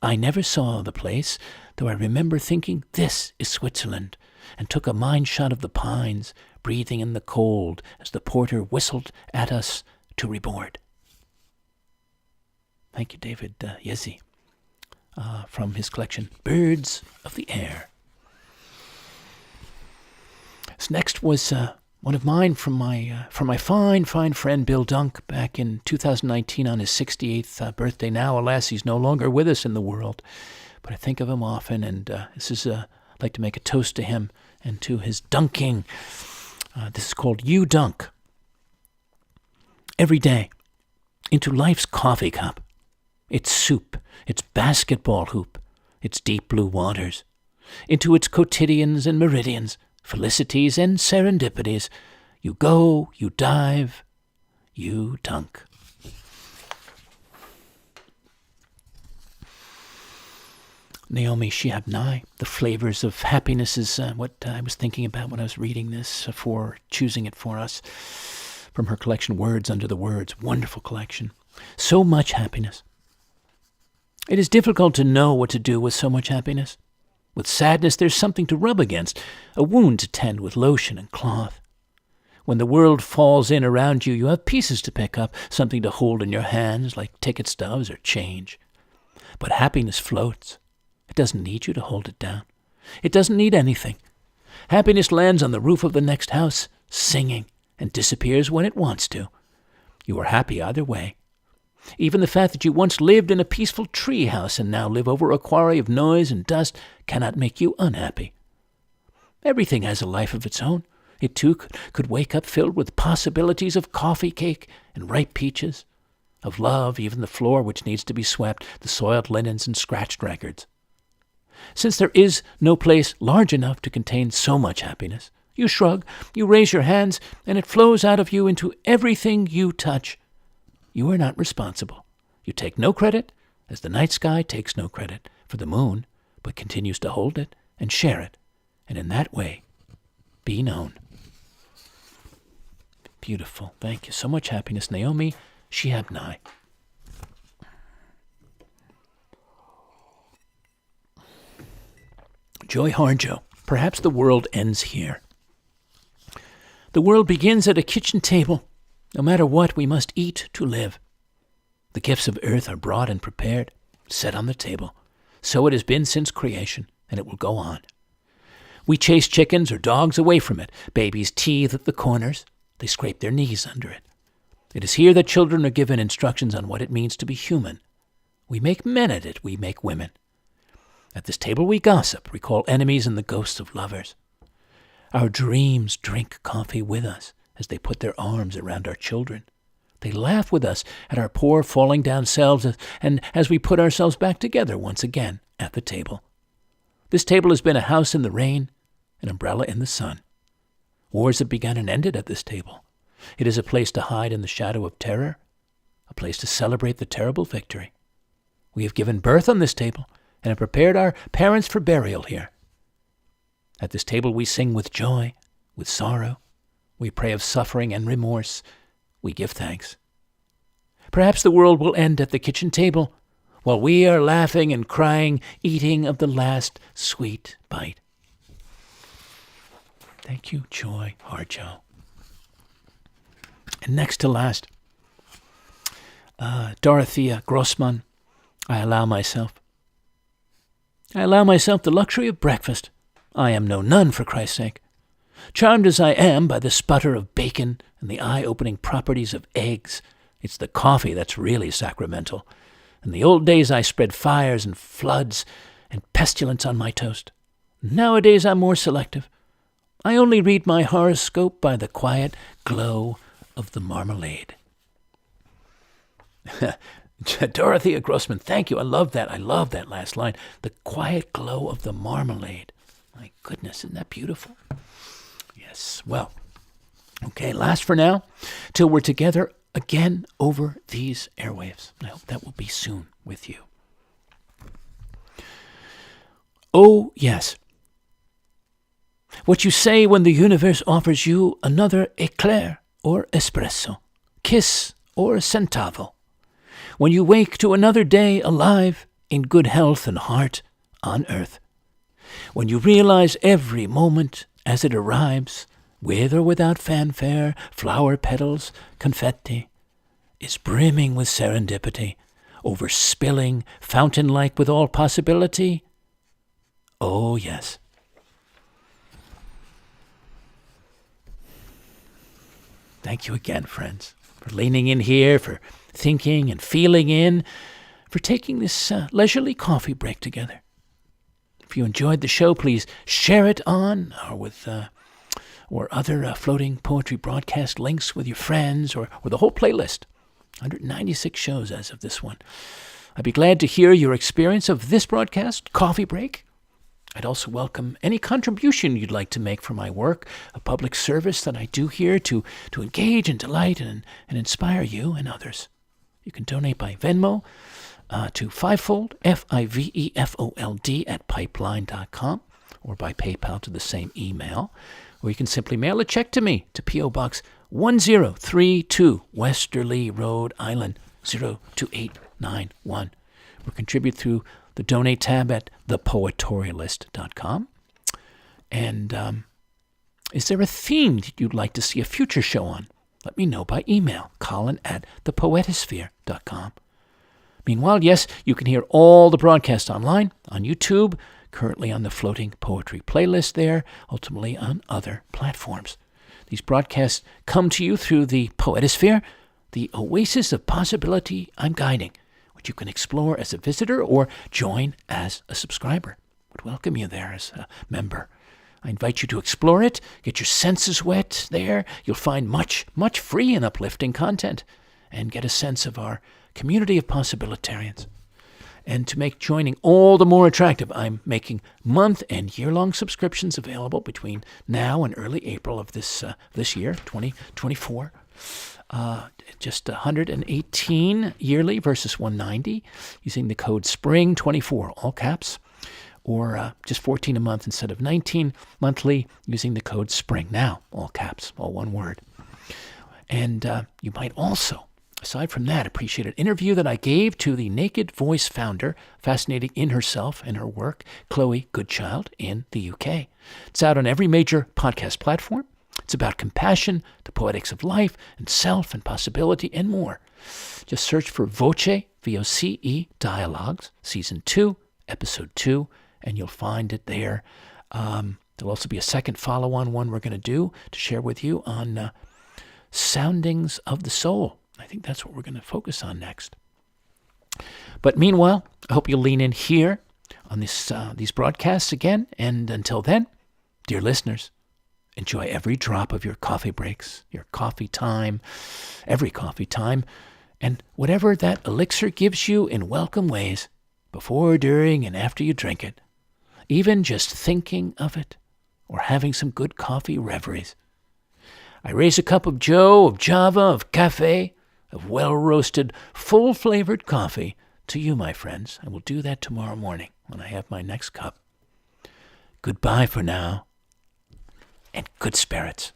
I never saw the place, though I remember thinking, this is Switzerland, and took a mind shot of the pines, breathing in the cold as the porter whistled at us to reboard. Thank you, David Yezzi, from his collection, Birds of the Air. This next was one of mine from my fine friend Bill Dunk back in 2019 on his 68th birthday. Now, alas, he's no longer with us in the world, but I think of him often, and this is I'd like to make a toast to him and to his dunking. This is called You Dunk. Every day, into life's coffee cup, its soup, its basketball hoop, its deep blue waters, into its quotidians and meridians, felicities and serendipities, you go, you dive, you dunk. Naomi Shihab Nye, The Flavors of Happiness is what I was thinking about when I was reading this, for choosing it for us, from her collection, Words Under the Words. Wonderful collection. So much happiness. It is difficult to know what to do with so much happiness. With sadness, there's something to rub against, a wound to tend with lotion and cloth. When the world falls in around you, you have pieces to pick up, something to hold in your hands, like ticket stubs or change. But happiness floats. It doesn't need you to hold it down. It doesn't need anything. Happiness lands on the roof of the next house, singing, and disappears when it wants to. You are happy either way. Even the fact that you once lived in a peaceful tree house and now live over a quarry of noise and dust cannot make you unhappy. Everything has a life of its own. It too could wake up filled with possibilities of coffee cake and ripe peaches, of love, even the floor which needs to be swept, the soiled linens and scratched records. Since there is no place large enough to contain so much happiness, you shrug, you raise your hands, and it flows out of you into everything you touch. You are not responsible. You take no credit, as the night sky takes no credit for the moon, but continues to hold it and share it, and in that way, be known. Beautiful. Thank you. So much happiness, Naomi Shihabnai. Joy Harjo. Perhaps the world ends here. The world begins at a kitchen table. No matter what, we must eat to live. The gifts of earth are brought and prepared, set on the table. So it has been since creation, and it will go on. We chase chickens or dogs away from it. Babies teethe at the corners. They scrape their knees under it. It is here that children are given instructions on what it means to be human. We make men at it. We make women. At this table we gossip, recall enemies and the ghosts of lovers. Our dreams drink coffee with us as they put their arms around our children. They laugh with us at our poor falling down selves and as we put ourselves back together once again at the table. This table has been a house in the rain, an umbrella in the sun. Wars have begun and ended at this table. It is a place to hide in the shadow of terror, a place to celebrate the terrible victory. We have given birth on this table and have prepared our parents for burial here. At this table we sing with joy, with sorrow. We pray of suffering and remorse. We give thanks. Perhaps the world will end at the kitchen table while we are laughing and crying, eating of the last sweet bite. Thank you, Joy Harjo. And next to last, Dorothea Grossman. I allow myself the luxury of breakfast. I am no nun, for Christ's sake. Charmed as I am by the sputter of bacon and the eye-opening properties of eggs, it's the coffee that's really sacramental. In the old days I spread fires and floods and pestilence on my toast. Nowadays I'm more selective. I only read my horoscope by the quiet glow of the marmalade. Dorothea Grossman, thank you. I love that. I love that last line. The quiet glow of the marmalade. My goodness, isn't that beautiful? Yes. Well, okay, last for now, till we're together again over these airwaves. I hope that will be soon with you. Oh, yes. What you say when the universe offers you another eclair or espresso, kiss or centavo. When you wake to another day alive in good health and heart on earth. When you realize every moment as it arrives, with or without fanfare, flower petals, confetti, is brimming with serendipity, overspilling, fountain-like with all possibility. Oh, yes. Thank you again, friends, for leaning in here, for thinking and feeling in, for taking this leisurely coffee break together. If you enjoyed the show, please share it on or other floating poetry broadcast links with your friends or the whole playlist. 196 shows as of this one. I'd be glad to hear your experience of this broadcast, Coffee Break. I'd also welcome any contribution you'd like to make for my work, a public service that I do here to engage and delight and inspire you and others. You can donate by Venmo to Fivefold, Fivefold at pipeline.com, or by PayPal to the same email. Or you can simply mail a check to me to P.O. Box 1032, Westerly, Rhode Island, 02891. Or contribute through the Donate tab at thepoetorialist.com. And is there a theme that you'd like to see a future show on? Let me know by email, Colin at thepoetosphere.com. Meanwhile, yes, you can hear all the broadcasts online, on YouTube, currently on the Floating Poetry playlist there, ultimately on other platforms. These broadcasts come to you through the Poetosphere, the oasis of possibility I'm guiding, which you can explore as a visitor or join as a subscriber. Would welcome you there as a member. I invite you to explore it, get your senses wet there. You'll find much, much free and uplifting content, and get a sense of our community of possibilitarians. And to make joining all the more attractive, I'm making month and year-long subscriptions available between now and early April of this year, 2024. Just $118 yearly versus $190, using the code SPRING24, all caps, or just $14 a month instead of $19 monthly, using the code SPRING now, all caps, all one word. And you might also, aside from that, appreciate an interview that I gave to the Naked Voice founder, fascinating in herself and her work, Chloe Goodchild, in the UK. It's out on every major podcast platform. It's about compassion, the poetics of life, and self, and possibility, and more. Just search for Voce, V-O-C-E, Dialogues, Season 2, Episode 2, and you'll find it there. There'll also be a second follow-on one we're going to do to share with you on Soundings of the Soul. I think that's what we're going to focus on next. But meanwhile, I hope you'll lean in here on these broadcasts again. And until then, dear listeners, enjoy every drop of your coffee breaks, your coffee time, every coffee time, and whatever that elixir gives you in welcome ways, before, during, and after you drink it. Even just thinking of it, or having some good coffee reveries. I raise a cup of Joe, of Java, of cafe, of well-roasted, full-flavored coffee to you, my friends. I will do that tomorrow morning when I have my next cup. Goodbye for now, and good spirits.